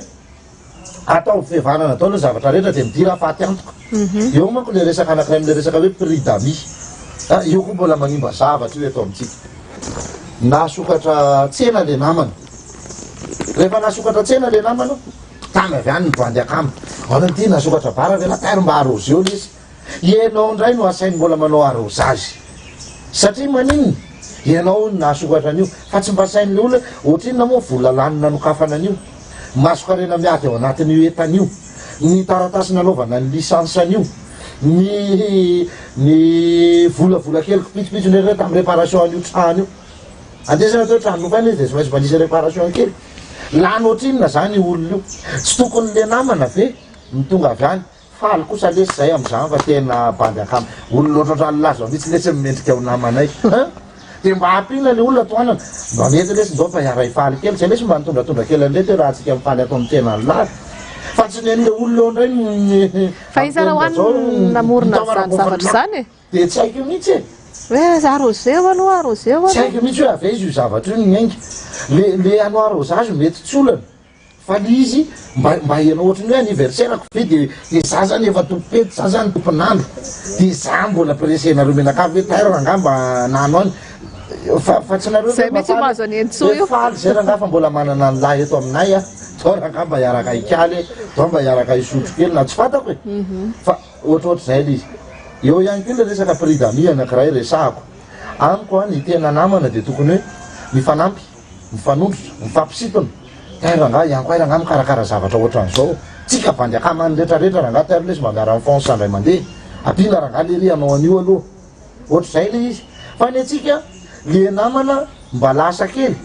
atao fivanana atao le zavatra rehetra de midira faty antoka eo manko le resaka anakiray am'le resaka hoe prix d'ami io koa mbola manimba zavatra io atao amitsika nasokatra tsena le namana rehefa nasokatra tsena le namana tamy avy any mivandy akamy ananty nasokatra bara vela tairo mba arosy eo lesy ianao ndray no asainy mbola manao arosage satria maninona ianao nasokatra an'io fa tsy mba sain'le olona ohatra inona moa vola lanina nokafana an'io masokarena miady ao anatin'io etan'io ny taratasy nanaovana ny lisansa an'io ny volavola kely kopitsopitso nreo tamy réparation an'io trano io andesana teo trano nofany izy de sy maintsy manisy réparation kely lany ohatra inona zany olona io tsy tokony le namana ve mitonga avy any faly kosa lesy zay am'izany fa tena bandy akamy olona ohatratra lazo mihitsy lesy mimendrika ao namanay de mba ampina le olona toanana mba mety lesy nzao fa hiaray faly kely zay lesy mba nitondratondra kely an'le te raha tsika mifaly atao mitena ny lazy fa tsy nen'le olona eo ndray fa izy raha hoany namorona zany zavatra zany e de tsy haiko mihitsy e hoe aroseo aloha aroseo tsy haiko mihitsy hoe ave izy io zavatra io miainga le anao arosage mety tsy olana fa le izy mba hianao ohatrany hoe anniversaireko ve de za zany efa tompopety za zany tomponandro de za mbola presenareo menakavy hoe tairo angamba nano any fa tsy nareo zay mitsy mahazo any entso io faly zay raha fa mbola manana ny lahy eto aminay a zao rahangamba hiaraka ikaly zao mba hiaraka isotro kely na tsy fantako e fa ohatrohatra zay le izy eo ihany keo le resaka prix d'ami anakiray resahako amiko a ny tena namana de tokony hoe mifanampy mifanondrotra mifampisitona tairo anga ihany koa rahanga mikarakara zavatra ohatran'izao tsika bandy akamany retraretra rahanga tairo lesy mba miara mifonce sandray mandeha apina rahanga le ry anao an'io aloha ohatra zay le izy fa ny atsika le namana mba lasa kely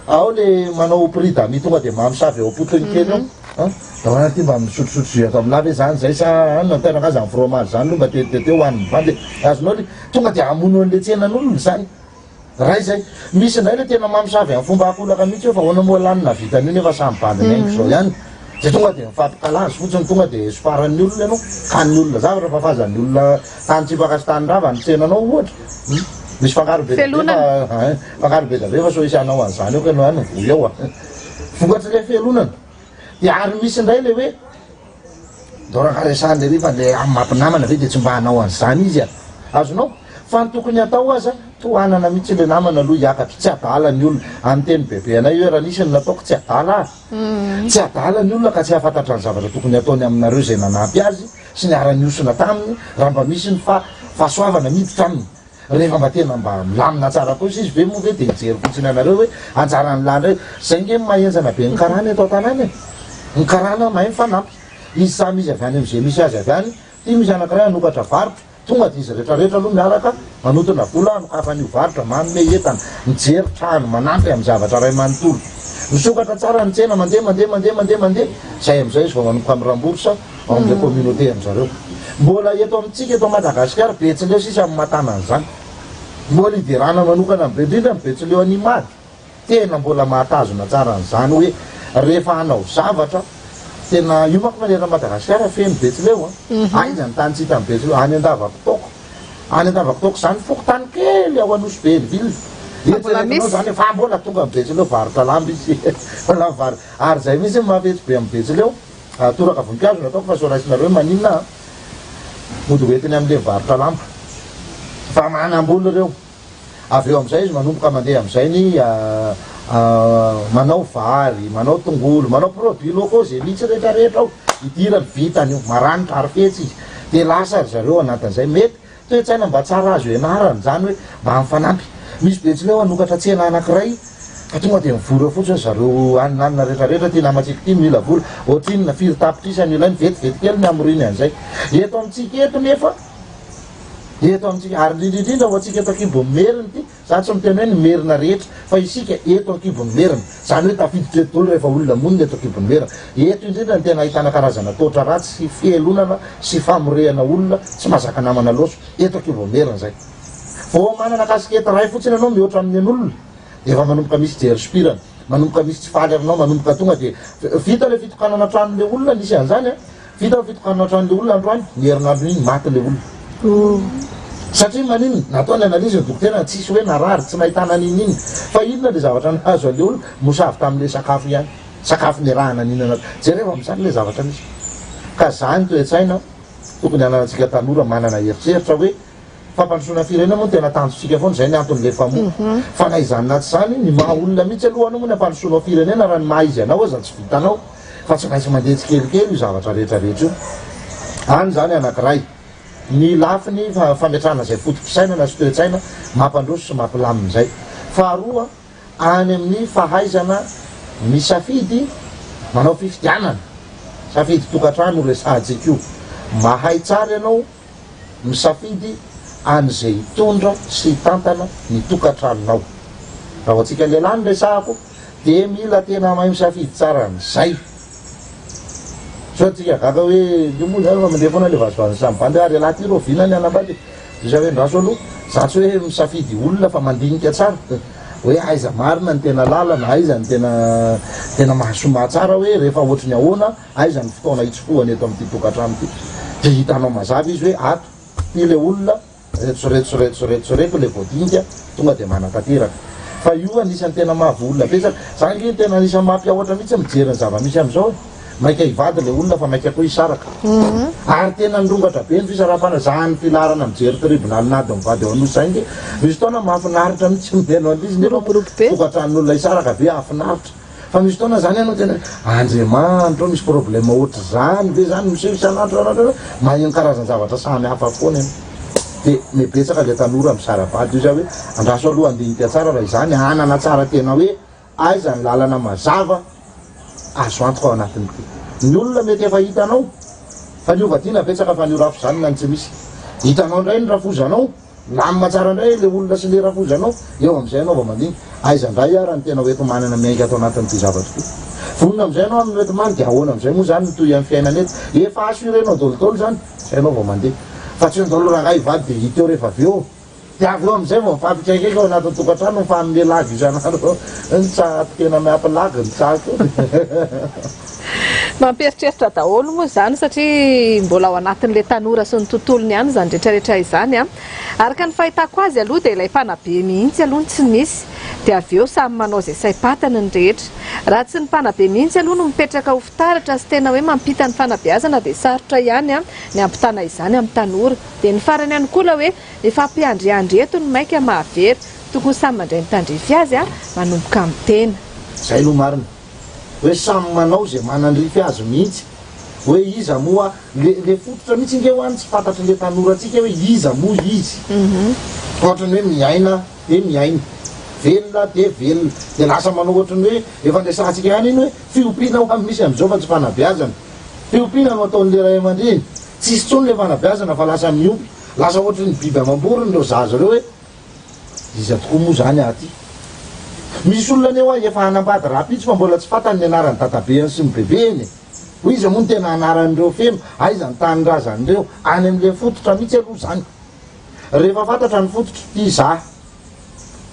ao le manao pridami tonga de mamsavy eo apotriny kely eo da hoana ty mba misotrosotro ato amin'la hoe zany zay sa natenaka zany fromage zany lo mba tetete hoaniny vande azonao le tonga de amono an'le tsenan'olona zany ray zay misy ndray le tena mamsavy amin'ny fomba akolaka mihitsy eo fa hoana moa lanina vitan'iny efa samy bandiny aingo zao ihany de tonga de mifampikalazy fotsiny tonga de soparan'ny olona ianao kan'ny olona zavatra fa fazan'ny olona tany tsipaka sy tany rava ny tsenanao ohatra misy fangaro be fangaro be da be fa so isanao an'izany eo ka no any voy eo vokatry le felonana de ary misy ndray le hoe dorakaresany le rifa le amin'ny mampinamana ve de tsy mba hanao an'izany izy azonao fa ny tokony atao aza tohanana mihitsy le namana aloha hiakatra tsy adala ny olona amin'ny teny bebe anay hoe raha nisy ny nataoko tsy adala tsy adala ny olona ka tsy hafantatra ny zavatra tokony ataony aminareo zay nanampy azy sy ny ara-niosona taminy raha mba misy ny fahasoavana miditra aminy rehefa mba tena mba milamina tsara kosa izy ve moa ve de mijery fotsiny anareo hoe anjarany landray zay nge mahenjana be ny karany atao tanany ny karana mahay mifanampy izy samy izy avy any am'izay misy azy avy any ty misy anankiray anokatra varotra tonga de izy rehetrarehetra aloha miaraka manotona vola anokafan'io varotra manome entana mijery trano manampy amin'ny zavatra ray manontolo misokatra tsara ny tsena mandeha zay am'izay izy vao manomboka amin'ny ramborsa ao amin'le communauté am'zareo mbola eto amintsika eto Madagasikara betsileo sisa amin'ny matana an'izany mbola iderana manokana be indrindra ny betsileo animady tena mbola mahatazona tsara an'izany hoe rehefa hanao zavatra tena io manko manera Madagasikara feno betsileo aiza ny tany tsy hita ny betsileo any andavakitoko zany foko tany kely ao anosy be ville eteretinao zany fa mbola tonga amin'ny betsileo varotra lamba izy lava ary zay misy mafetsy be amin'ny betsileo toraka voninkazo nataoko fa sorasinareo hoe maninona mody hoentiny amin'le varotra lamba fa manam-bola reo avy eo am'izay izy manomboka mandeha am'izay ny manao vary manao tongolo manao produit locaux zay mihitsy rehetrarehetra ao idirany vitany io maranitra ary fetsy izy de lasa ry zareo anatin'izay mety toetsaina mba tsara azo ianarany zany hoe mba mifanampy misy betsileo anokatra tsena anankiray ka tonga de mivory fotsiny zareo aninanina rehetrarehetra ty namatsika ty mila vola ohatrinona firy tapitra isany ilainy vetivety kely ny amoriny an'izay eto amintsika eto nefa eto amintsika ary indrindrindrindra ho atsika eto ankibo meriny ty za tsy miteny hoe ny merina rehetra fa isika eto ankibo merina zany hoe tafiditra eto daholo rehefa olona monina eto ankibo merina eto indrindra ny tena ahitana karazana totra ratsy sy fielonana sy famorehana olona tsy mahazaka namana loso eto ankibo merina zay vao manana kasikety ray fotsiny anao mihoatra amin'ny an'olona de efa manomboka misy jery spirana manomboka misy tsy faly aminao manomboka tonga de vita le fitokanana tranon'le olona nisy an'izany vita le fitokanana tranon'le olona androany ny herinandro iny maty le olona satria maninona nataony analizy ny dokotera tsisy hoe narary tsy nahitana nin'iny fa inona le zavatra nahazo an'le olona mosavy tamin'le sakafo ihany sakafo niarahana ninana jerefa misany le zavatra misy ka zany toetsaina tokony anantsika tanora manana heritreritra hoe fampandrosoana firenena moa tena tanjosika foana zay ny anton'le famoa fa na izany naty zany ny maha olona mihitsy alohanao moa ny ampandrosoanao firenena raha ny maha izy anao aza tsy vitanao fa tsy maintsy mandeha tsikelikely io zavatra rehetrarehetra io any zany anankiray ny lafiny fametrahana zay fotopisainana sy toetsaina mampandroso sy mampilamin'izay faharoa any amin'ny fahaizana misafidy manao fifidianana safidy tokantrano resahatsika io mahay tsara ianao misafidy an'izay tondra sy tantana ny tokantranonao raha ho atsika lehilahy ny resahako de mila tena mahay misafidy tsara n'izay so atsika gaga hoe io moa zany fa mandeha foana le vazovazo sambandy ary laha ty ro vinany anabady isa hoe ndraso aloha za tsy hoe misafidy olona fa mandinika tsara hoe aiza marina ny tena lalana aiza ny tena mahasoma tsara hoe rehefa ohatriny ahoana aiza ny fotoana hitsofohany eto amin'ity tokantrano ty de hitanao mazava izy hoe ato ty le olona retsoreko le voadinika tonga de manakateraka fa io anisany tena mahavoolona betsaka zany nge tena anisany mampiahoatra mihitsy mijery ny zava-misy am'izao maika hivady le olona fa maika koa hisaraka ary tena nirongatra be ny fisarapana zany filarana mijery tribonalinady mivady ao anosy zay nge misy fotoana mahafinaritra mihitsy meno an'izy nefa tokatran'olona hisaraka be afinaritra fa misy fotoana zany ianao tena andriamanitra misy problème ohatra zany ve zany miseho isan'andro magneno karazany zavatra samy hafa foana de mibetsaka le tanora misarabady io za hoe andraso aloha andinika tsara raha izany anana tsara tena hoe aiza ny lalana mazava azo antoka ao anatiny ny olona mety efa hitanao fa ny ovadiana betsaka fa ny rafo zany na ny tsy misy hitanao indray ny rafozanao lamina tsara indray le olona sy le rafozanao eo am'izay anao vao mandigny aizandray ara ny tena hoeto manana miainga atao anatin'ity zavatra ty vonona am'izay anao amin'ny retomany de ahoana am'izay moa zany toy amin'ny fiainana eto efa assurenao dôlotôlo zany zay anao vao mandeha fa tsy ndolo rangahy ivady de hita eo rehefa avy eo de avy eo am'izay vao mifampikaikaiky ao anatin'ny tokantrano mifamin'ny lagy isan'andro ny tsato tena miampalagy ny tsako mampieritreritra daholo moa zany satria mbola ao anatin'le tanora sy ny tontolony ihany zany rehetrarehetra izany a araka ny fahitako azy aloha dia ilay mpanabe mihitsy aloha tsy misy dia avy eo samy manao izay saim-patany ny rehetra raha tsy ny mpanabe mihitsy aloha no mipetraka ho fitaratra sy tena hoe mampita ny fanabeazana dia sarotra ihany a ny ampitana izany amin'ny tanora dia ny farany ihany koa la hoe efa ampiandriandry eto ny maika mahavery tokony samy mandray mitandrify azy a manomboka amin'ny tena zay no marina hoe samy manao zay manandrify azy mihitsy hoe iza moa le fototra mihitsy inge hoany tsy fantatry le tanora atsika hoe iza moa izy ohatrany hoe miaina de miaina velona de velona de lasa manao ohatrany hoe efa ndraisantsika ihany iny hoe fiompiana ho amin'ny misy am'izao fa tsy fanabeazana fiompiana no ataon'le ray aman-dreny tsisy tsony le fanabeazana fa lasa miompy lasa ohatry ny biby amam-borony reo zaza reo hoe iza tokoa moa zany aty misy olona ny eo a efa hanambady rapitsy fa mbola tsy fantany ny anarany databeany sy ny bebeny ho izy moa ny tena anaran'ireo feno aiza ny tanindrazan'ireo any am'le fototra mihitsy aloha zany rehefa fantatra ny fototra ty za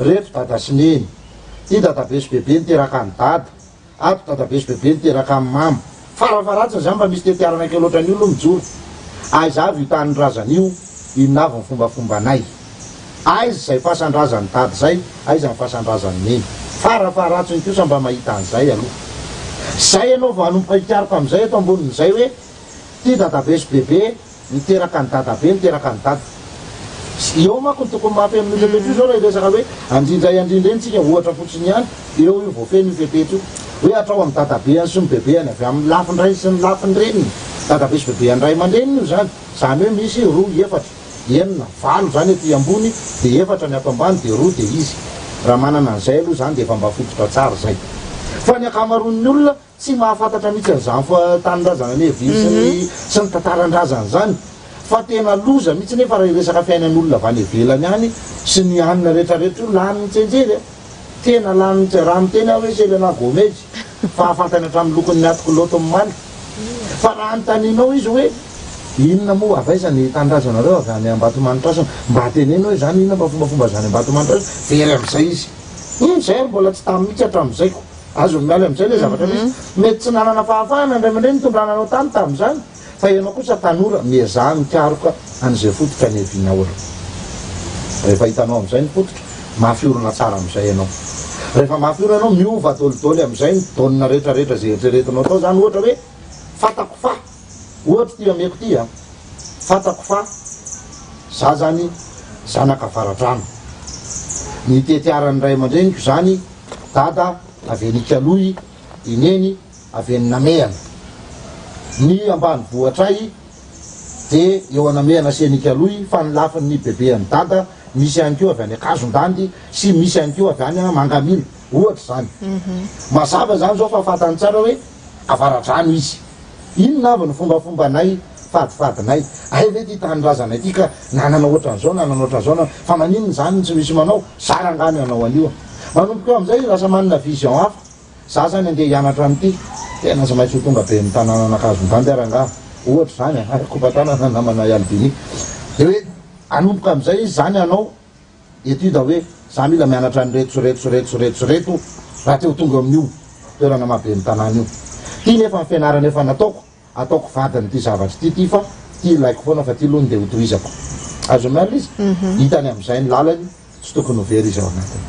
reto dada sineny ty dadabe sy bebe niteraka ny dada ato dadabe sy bebe niteraka amin'ny mama farafaratsiny zany mba misy tetiarana ke loatra an'io lo mijoro aiza avy io tanindrazan'io inavy ny fombafombanay aiza zay fasandrazany dady zay aiza ny fasandrazany neny farafaratsiny kosa mba mahita an'izay aloha zay ianao vao anomboka hikaroka am'izay eto ambonin'izay hoe ty dadabe sy bebe niteraka ny dadabe niteraka ny dada eo manko ny tokony mafy amin'ny fefetra io zao raha iresaka hoe andrindray andrindra eny tsika ohatra fotsiny ihany eo io voafeny io fefetra io hoe atrao amin'ny dadabeany sy ny bebeany avy amin'ny lafindray sy ny lafiny reniny dadabe sy bebe andray aman-dreniny io zany zany hoe misy roa efatra enina valo zany ety ambony de efatra ny ato ambany de roa de izy raha manana an'izay aloha zany de efa mba fototra tsara zay fa ny akamaroan'ny olona tsy mahafantatra mihitsy an'izany fa tanindrazana ny evisy sy ny tantarandrazana zany fa tena loza mihitsy nefa raha iresaka fiainan'olona avy any ivelany any sy ny anina rehetrarehetra io laniny tsenjery tena laniny raha miteny aho hoe selena gomezy fa afantany hatramin'ny lokony atoko loto mimaly fa raha nytaninao izy hoe inona moa avaiza ny tanindrazanareo avy any Ambatomanitrasana mba tenena hoe zany inona mba fombafomba zany Ambatomanitrasana very am'izay izy zay mbola tsy tamy mihitsy hatramin'izayko azo mialy am'izay le zavatra misy mety tsy nanana fahafahana ndray amandreny nitondrananao tany tam'izany fa ianao kosa tanora miaza mikaroka an'izay fototra ny eviana olo rehefa hitanao am'izay ny fototra mafiorona tsara am'izay ianao rehefa mafiorona anao miova dolidoly am'izay ny daonina rehetrarehetra zay eritreretinao tao zany ohatra hoe fatako fa ohatra ty ameko ty a fatako fa za zany zanaka avaratrano ny tetiaran'ny ray aman-dreniko zany dada avy nikaloy ineny avy ny namehana ny ambany vohatray de eo anamehana sy nikaloy fa ny lafin'ny bebeany dada misy ihany keo avy any akazondandy sy misy ihany keo avy any mangamila ohatra zany mazava zany zao fa fatany tsara hoe avaratrano izy inona avy ny fombafombanay fadifadinay ay ve ty tanindrazanay ty ka nanana ohatran'izao nanana ohatran'izao fa maninony zany tsy misy manao sarangany anao an'io manomboka eo am'izay lasa manana vision hafa za zany andeha hianatra am'ty tena sy maintsy ho tonga be ny tanànanakazondandy arangah ohatra zany kopatanana namana albini de hoe anomboka am'izay izy zany anao etude hoe za mila mianatra ny reto raha teo tonga amin'io toerana mahabe ny tanàna io ty nefa ny fianarana efa nataoko ataoko vadiny ty zavatra ty fa ty ilaiko foana fa ty lohany de hotohizako azo miala izy hitany am'izay ny lalany tsy tokony ho very izy ao anatiny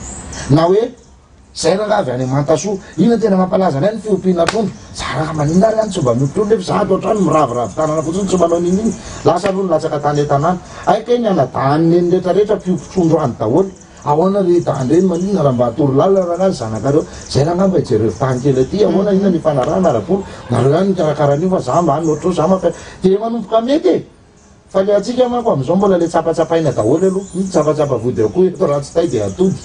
na hoe zay raha avy any Mantasoa ina tena mampalaza anay ny fiompiana trondro zaraha maninona ary any tsy mba miopitrondro nefa za ato antrano miraviravy tanana fotsiny tsy manao nininy lasa aloha ny latsaka tany tanàna aika ny anadahany eny rehetrarehetra fiompitrondro any daholo ahoana re dany reny maninona raha mba atory lalina raha azy zanakareo zay raha ngamba ijereo tany kely aty ahoana ina ny fanarana arapolo nareo ihany nikarakarany fa za mba any ohatrao za mampa de manomboka mety e fa le atsika manko am'izao mbola le tsapatsapaina daholo aloha tsapatsapa vody akoho eto raha tsy tay de atody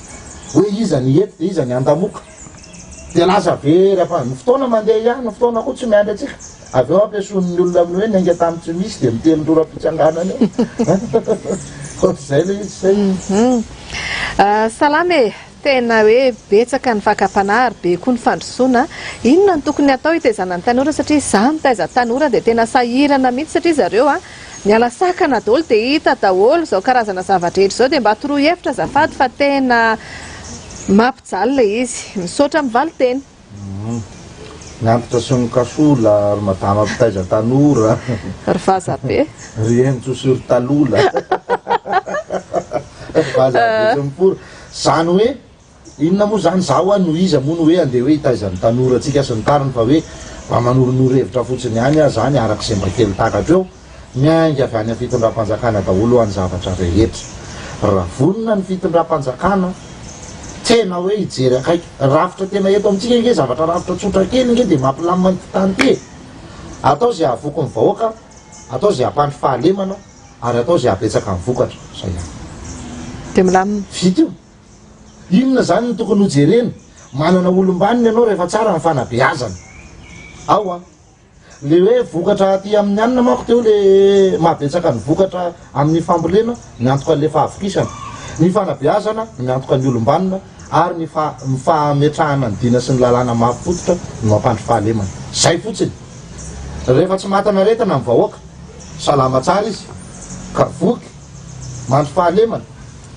hoe iza ny ety de iza ny andamoka de lasa very afa ny fotoana mandeha ihany ny fotoana koa tsy miandry atsika avy eo ampiason'ny olona amin'ny hoe nainga tamin'ny tsy misy dia miteny toram-pitsanganana ohatr'izay le izy zay. Salamy tena hoe betsaka ny fakam-panahary be koa ny fandrosoana. Inona ny tokony atao hitaizana ny tanora satria izany taiza tanora dia tena sahirana mihitsy satria zareo miala sakana daholo dia hita daholo izao karazana zavadrehetra izao dia mba torohevitra azafady fa tena mampijaly ilay izy misaotra mivaly teny. Miantitra sy ny kasola ry madama mpitaiza tanora Ry vaza be ry entsosyry talola vaza be sy mipora zany hoe inona moa zany zaho no iza moa no hoe andeha hoe hitaizany tanora atsika sy ny tariny fa hoe mba manoronoro-hevitra fotsiny ihany zany arak'izay mba kely takatra eo miainga avy any amin'ny fitondram-panjakana daholo ho any zavatra rehetra. Raha vonona ny fitondram-panjakana tena hoe hijery akaiky rafitra tena eto amintsika nge zavatra rafitra tsotra kely nge dia mampilamina ny tany ty atao zay ahavoky ny vahoaka, atao zay hampandry fahalemana ary atao zay habetsaka ny vokatra zay ihany dia milamina vita io. Inona zany ny tokony hojerena? Manana olom-baniny ianao rehefa tsara ny fanabeazana ao le hoe vokatra aty amin'ny anina manko teo le mahabetsaka ny vokatra amin'ny fambolena miantoka an'le fahavokisana, ny fanabeazana miantoka ny olom-banina ary ny fahametrahana ny dina sy ny lalàna mahafototra no mampandry fahalemana. Zay fotsiny. Rehefa tsy matana retana ny vahoaka salama tsara izy ka voky mandry fahalemana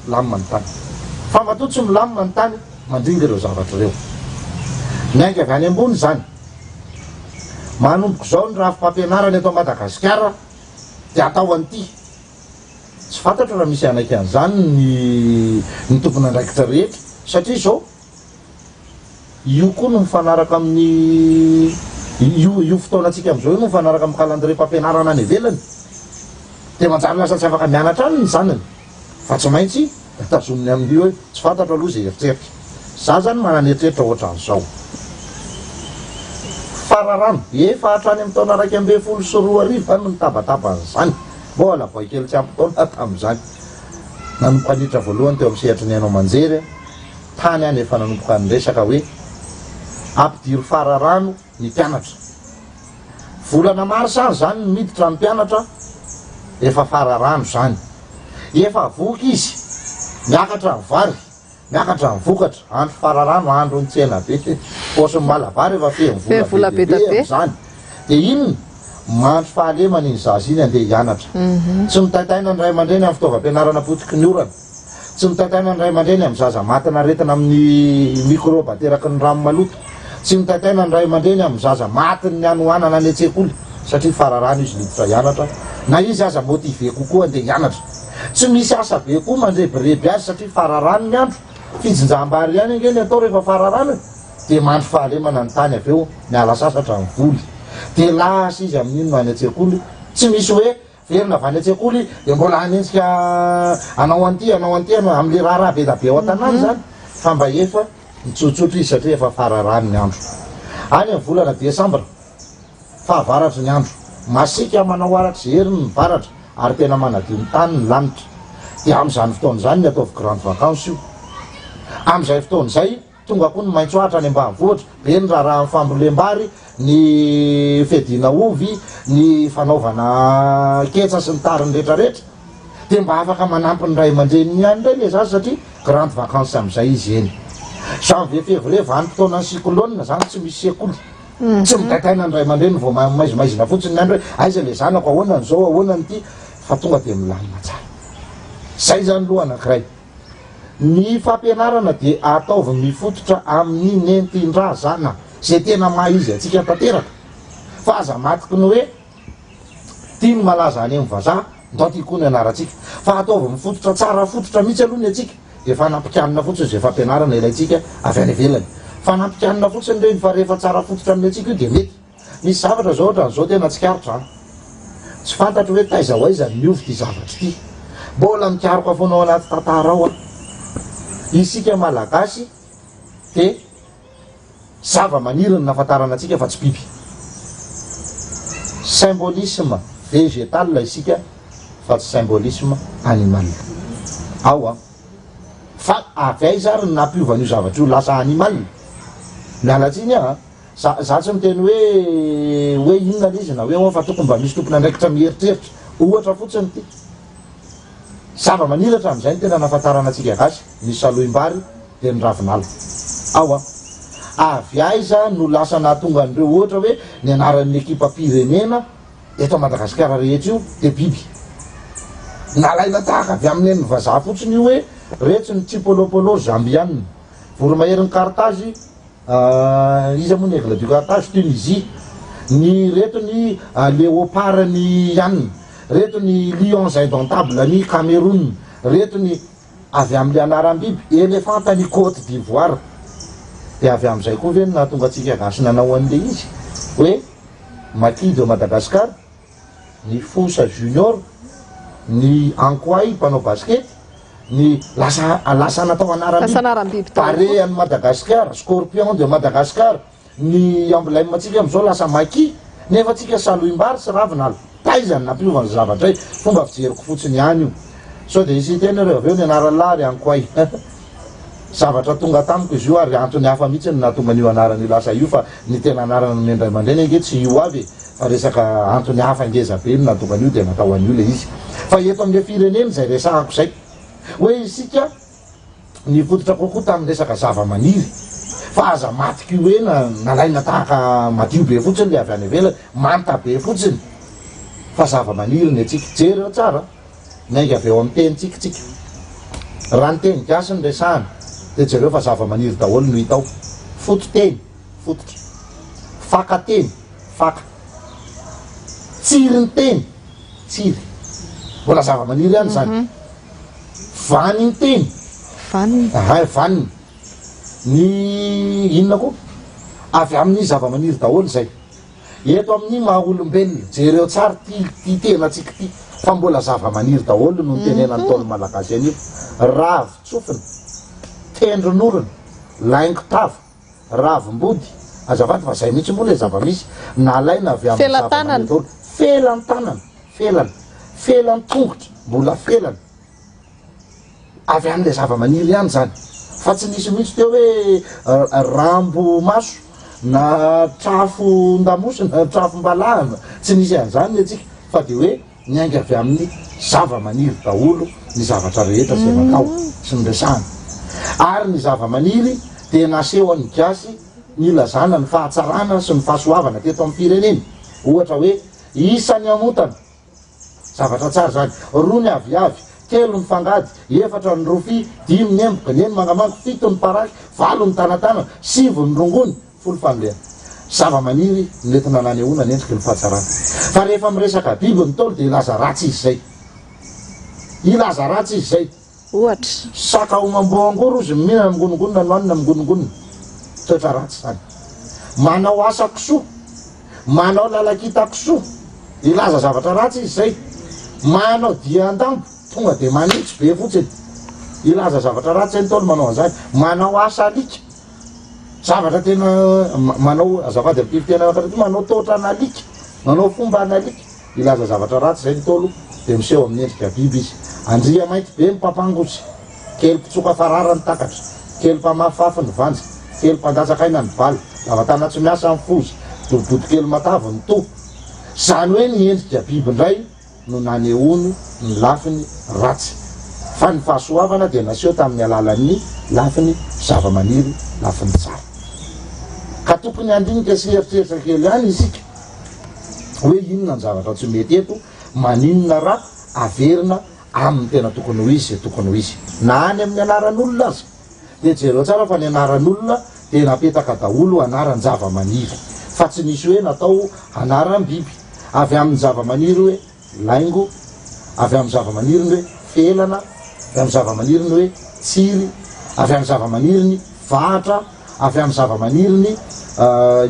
lamina ny tany. Fa matoa tsy milamina ny tany mandringa ireo zavatra ireo. Miainga avy any ambony zany. Manomboka izao ny rafim-pampianarana eto Madagasikara dia atao an'ity. Tsy fantatro raha misy anaiky an'izany ny tompony andraikitra rehetra satria izao io koa no mifanaraka amin'ny io fotoanantsika amin'izao io no mifanaraka amin'ny calendrier-mpampianarana any ivelany dia manjary lasa tsy afaka mianatra any ny zanany fa tsy maintsy tazominy amin'io hoe tsy fantatro aloha izay eritseritra. Za zany manana eritreritra ohatran'izao. Fararano efa hatrany amin'ny taona 2012 no nitabatabanaizany mbola voa kely tsy ampy-taona tamin'izany nanomboka anitra voalohany teo amin'ny sehatry ny hainao manjery tany any efa nanomboka ny resaka hoe ampidiry fararano ny mpianatra. Volana marsa zany ny miditra ny mpianatra efa fararano zany efa voky izy miakatra ny vary miakatra ny vokatra andro fararano andro ny tsena be posy malavary efa fe vola be zany dia inona mandro fahalemana iny zaza iny andeha hianatra. Tsy mitaitaina ny ray aman-dreny amin'ny fitaovam-pianarana potiky ny orana, tsy mitaitaina ny ray aman-dreny amin'ny zaza matina retina amin'ny microbe ateraky ny rano maloto, tsy mitaitaina ny ray aman-dreny amin'ny zaza matiny ny anohanana any an-tsekoly satria fararano izy miditra hianatra na izy aza motive kokoa andeha hianatra. Tsy misy asa be koa mandrebireby azy satria fararano ny andro fijinjam-bary ihany angeny atao rehefa fararano dia mandro fahalemana ny tany avy eo miala sasatra ny voly dia lasa izy amin'ino any an-tsekoly. Tsy misy hoe verina avy any an-tsekoly dia mbola anentsika anao an'ity amin'le raha be da be ao an-tanàny zany fa mba efa mitsotsotra izy satria efa fararano ny andro. Any amin'ny volana desambra fahavaratra ny andro masika manao aratry hery ny varatra ary tena manadio ny tany ny lanitra dia amin'izany fotoana izany ny ataovy grande vacance io. Amin'izay fotoana izay tonga koa ny maintsoahatra any ambanivohitra be ny raharaha amin'ny fambolem-bary ny fedina ovy ny fanaovana ketsa sy ny tariny rehetrarehetra dia mba afaka manampy ny ray aman-dreny ihany indray le zazy satria grande vacance amin'izay izy eny. Janvier février vanim-potoana ny cyclone zany tsy misy sekoly tsy mitaitaina ny ray aman-dreny vao maizimaizina fotsiny ny andro hoe aiza le zanako ahoana n'izao ahoana n'ity fa tonga dia milamina tsara. Zay zany loha anankiray. Ny fampianarana dia ataovy mifototra amin'ny nentin-drazana zay tena maha izy atsika tanteraka fa aza matiky ny hoe tia ny malaza any amin'ny vazaha ndao tia koa ny anarantsika fa ataovy mifototra tsara fototra mihitsy aloha ny atsika dia fanampikanina fotsiny zay fampianarana ilayntsika avy any ivelany fanampikanina fotsiny reny fa rehefa tsara fototra amin'ny atsika io dia mety misy zavatra zao ohatran'izao tena tsikaritra tsy fantatro hoe taiza ho aiza miovy ty zavatra ity mbola mikaroko afonao anaty tantara ao isika malagasy dia zava-maniry ny nafantarana antsika fa tsy biby. Symbolisme végétal isika fa tsy symbolisme animal. Ao fa avy aiza ary nampiovan'io zavatra io lasa animal mialatsiny za tsy miteny hoe inona izy na hoe fa tokony mba misy tompony andraikitra mieritreritra ohatra fotsiny ty zava-maniry hatramin'izay ny tena nafantarana antsika gasy misy saloim-bary de ny ravinala ao avy aiza no lasa nahatonga an'ireo ohatra hoe ny anaran'ny ekipa pirenena eto Madagasikara rehetra io de biby nalaina tahaka avy amin'ny vazaha fotsiny io hoe retsy ny Chipolopolo Zambianina voromahery ny Carthage izy moa ny aigle du Carthage Tunisie ny reto ny léopard ny Yann reto ny lions indomptables ny Cameroun reto ny avy amin'ny anaram-biby elefanta ny Côte d'Ivoire de avy amin'izay koa ve nahatonga atsika gasy nanao an'le izy hoe Maki de Madagascar ny Fosa Junior ny Ankoay mpanao basket ny lasa natao anaram-biby pare an'i Madagascar Scorpion de Madagascar ny emblème atsika am'izao lasa Maki nefa atsika saloim-bary sy ravinala taizany nampiovany zavatra fomba fijeriko fotsiny ihany io so de isy tena reo aveo ny anaran'la ry Ankoay zavatra tonga tamiko izy io ary antony hafa mihitsy ny nahatonga an'io anarany lasa io fa ny tena anarana ny Indray Mandrena ange tsy io avy fa resaka antony hafa ngeza be ny nahatonga an'io de natao an'io le izy fa eto amin'le firenena zay resahako zay hoe isika ny fototra kokoa tamin'ny resaka zava-maniry fa aza matiky hoe nalaina tahaka madio be fotsiny le avy any avela manta be fotsiny fa zava-maniry ny atsika jery tsara nainga avy eo amin'ny tenitsika raha ny teny gasy ny resahana de jereo fa zava-maniry daholo no hitao foto-teny fototra faka-teny faka tsiry ny teny tsiry mbola zava-maniry ihany zany vany ny teny vaniny ny inona koa avy amin'ny zava-maniry daholo zay eto amin'ny maha olombelona jereo tsara ty tena atsika ty fa mbola zava-maniry daholo no nytenena ny taolo malagasy an'io ravy tsofina tendronorona laingo tava ravim-body azavady fa zay mihitsy moa le zava-misy nalaina avy amin'ny zava-maniry daholo felany tanana felany tongotra mbola felany avy amin'le zava-maniry ihany zany fa tsy nisy mihitsy teo hoe rambo maso na trafo ndamosina na trafo mbalahana tsy nisy an'izany atsika fa de hoe niainga avy amin'ny zava-maniry daholo ny zavatra rehetra zay makao sy ny resahana ary ny zava-maniry de naseho an'ny gasy nilazana ny fahatsarana sy ny fahasoavana teto amin'ny firenena ohatra hoe isan'ny amotana zavatra tsara zany roa ny aviavy telo ny fangady efatra ny rofia dimy ny emboka ny eny mangamanga fito ny paraky valo ny tanatana sivy ny rongony folo fanolena zava-maniry nentina nanehoana nendriky ny fahatsarana fa rehefa miresaka biby ny tolo de ilaza ratsy izy zay ilaza ratsy izy zay ohatra saka omam-boangoro izy mihinana migonongonona noanina migonongonona toetra ratsy zany manao asa kisoa manao lalakita kisoa ilaza zavatra ratsy izy zay manao dia andambo tonga de manitsy be fotsiny ilaza zavatra ratsy ny tolo manao an'izany manao asa alika zavatra tena manao azavady am'pivy tena manao totra analika manao fomba analika ilaza zavatra ratsy zay ny tolo de miseho amin'ny endrika biby izy andria mainty be ny papangotsy kely mpitsoka farara ny takatra kely mpamafafy ny vanja kely mpandatsakaina ny vala lavatana tsy miasa ny fozy dododo kely matavy ny to zany hoe ny endrika biby indray no nanehony ny lafiny ratsy fa ny fahasoavana de naseho tamin'ny alalan'ny lafiny zava-maniry lafiny tsara ka tokony andinika sy eritreritra kely ihany isika hoe inona ny zavatra tsy mety eto maninona raha averina amin'ny tena tokony ho izy tokony ho izy na any amin'ny anaran'olona azy de jereo tsara fa ny anaran'olona de napetaka daholo anarany zava-maniry fa tsy nisy hoe natao anaran'ny biby avy amin'ny zava-maniry hoe laingo avy amin'ny zava-maniry ny hoe felana avy amin'ny zava-maniry ny hoe tsiry avy amin'ny zava-maniry ny vatra avy amin'ny zava-maniry ny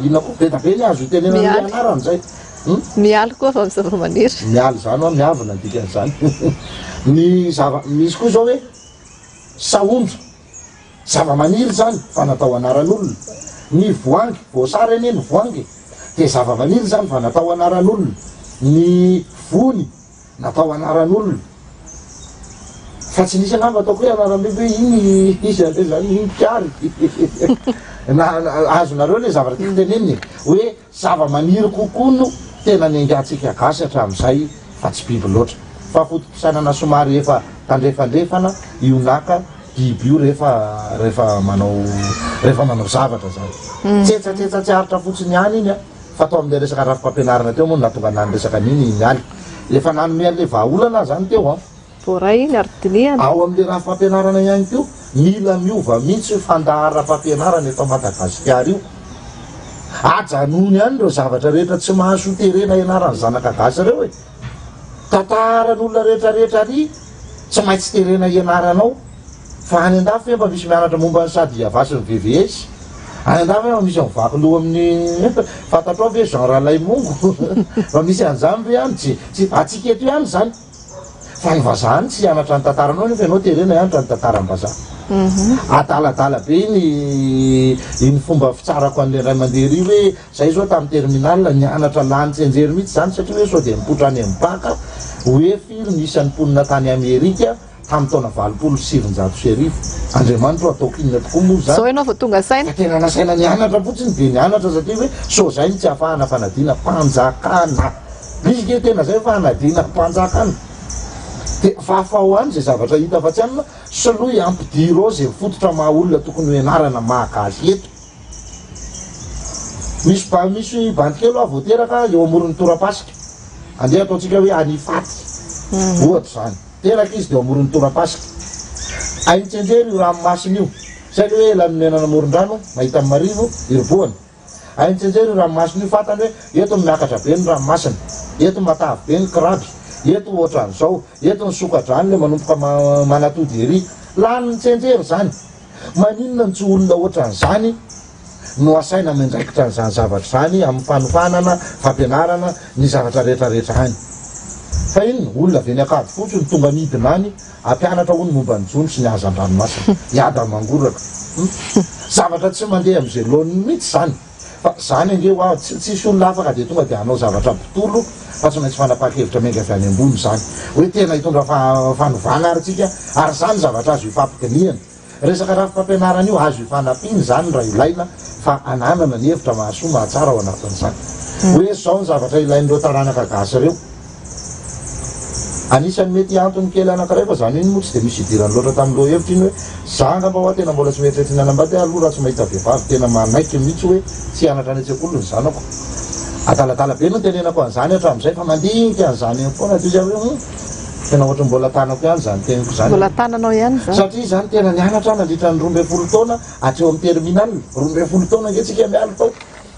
inona koa be da be ny azo itenena ny anarany zay mialy koa fa amin'ny zava-maniry mialy zany hoa miavina dikan'izany ny misy koa zao hoe saondro zava-maniry zany fa natao anaran'olona ny voangy voasary eny ny voangy de zava-maniry zany fa natao anaran'olona ny vony natao anaran'olona fa tsy nisy angamba ataoko hoe anaran'lehibe iny izy le zany iny piary na azonareo le zavatra tiako teneniny hoe zava-maniry kokoa no tena niangatsika gasy hatramin'izay fa tsy biby loatra fa fotom-pisainana somary efa tandrefandrefana io naka biby io rehefa manao zavatra zany tsetsatetsa tsy haritra fotsiny ihany iny a fa atao amin'le resaka rafi-pampianarana teo moa natonga nany resaka an'iny mialy efa nanome an'le vahaolana zany teo a voray iny ary dinihana ao amin'le rafi-pampianarana ihany keo mila miova mihitsy fandahara-pampianarana eto Madagasikara io ajanony ihany reo zavatra rehetra tsy mahasoterena ianarany zanaka gasy reo e tantaran'olona rehetrarehetra ry tsy maintsy terena ianaranao fa any andafy efa misy mianatra momba ny sady iavasy ny VVS any andafy efa misy mivaky loha amin'ny fantatrao ve Jean Ralaimongo fa misy an'izany ve ihany tsy atsika eto ihany zany fa ny vazahany tsy hianatra ny tantaranao nefa ianao terena ianatra ny tantaram-bazaha adaladala be iny fomba fitsarako an'le ray aman-dreny hoe zay zao tamin'ny terminal nianatra lany-tsenjery mihitsy zany satria hoe sao dia mipotra any amin'ny baka hoe firy nisan'ny mponina tany Amerika tamin'ny taona 27 Andriamanitra ataoko inona tokoa moa zany zao ianao vao tonga saina tena nasaina nianatra fotsiny be nianatra satria hoe sao zay ny tsy ahafahana fanadina mpanjakana misy ke tena zay fanadina mpanjakana de fahafaho any zay zavatra hita fa tsy anina soloy ampidiro ao zay fototra maha olona tokony hoenarana mahagazy eto misy bandikelo a voateraka eo amoron'ny torapasika andeha ataotsika hoe anifaty ohatra zany teraka izy de amoron'ny torapasika ainitsenjery io ranomasina io zay le hoe laminenana amoron-drano mahita amin'ny marivo iroboany ainitsenjery io ranomasina io fatany hoe eto miakatra be ny ranomasina eto matavy be ny kraby eto ohatran'izao eto ny sokadrany le manomboka manatody ery lany tsenjery zany maninona ny tsy olona ohatran'izany no asaina mendraikitra n'izany zavatra zany amin'ny fanofanana fampianarana ny zavatra rehetrarehetra any fa iny olona avy any akady fotsiny tonga midina any ampianatra ho ny momba ny jony sy ny hazan-dranomasina iada mangoraka zavatra tsy mandeha am'izay loany mihitsy zany fa zany ange hoa tsisy olona afaka de tonga de hanao zavatra bitolo fa tsy maintsy fanapakevitra menga avy any ambony zany hoe tena hitondra fanovana ary tsika ary zany zavatra azo ifampikiniana resaka rafi-pampianarana io azo ifanapiny zany raha ilaina fa ananana ny hevitra mahasoa mahatsara ao anatin'izany hoe zao ny zavatra ilain'ireo taranaka gasy reo anisany mety antony kely anankiray fa zany iny moa tsy de misy idirany loatra tamin'ireo hevitra iny hoe zangamba hoa tena mbola tsy mieritrerinanambady aloha raha tsy mahita vehivavy tena manaiky mihitsy hoe tsy hianatra any an-tsekoly ny zanako adaladala be no tenenako an'izany hatramin'izay fa mandinika an'izany eny foana de izy hoe tena ohatra mbola tanako ihany zany teniko zany mbola tananao ihany zany satria zany tena nianatra nandritra ny 12 taona hatreo amin'ny terminal 12 taona nge mialo tao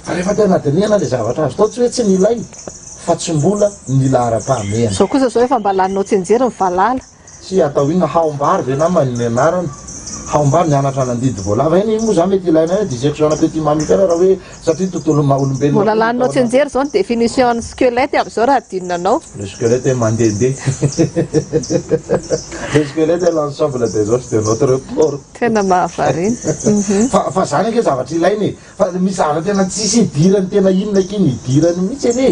fa rehefa tena dinihana le zavatra azo tao tsy hoe tsy nilay fa tsy mbola nila ara-pahamehana zao kosa zao efa mba laninao tsenjery ny valala tsy atao inona haombary ve na maniny anarany haombary nianatra nandidy voalava iny moa zany mety ilaina diseko zana petit mamika raha hoe satria tontolo maha-olombelona mbola laninao tsenjery zao ny définition ny squelette am'izao raha dinonanao le squelette mandehandeha le squelette l'ensemble des os de notre corps tena mahavariny fa zany ake zavatra ilainy fa misy zavatra tena tsisy idirany tena inona kiny idirany mihitsy ene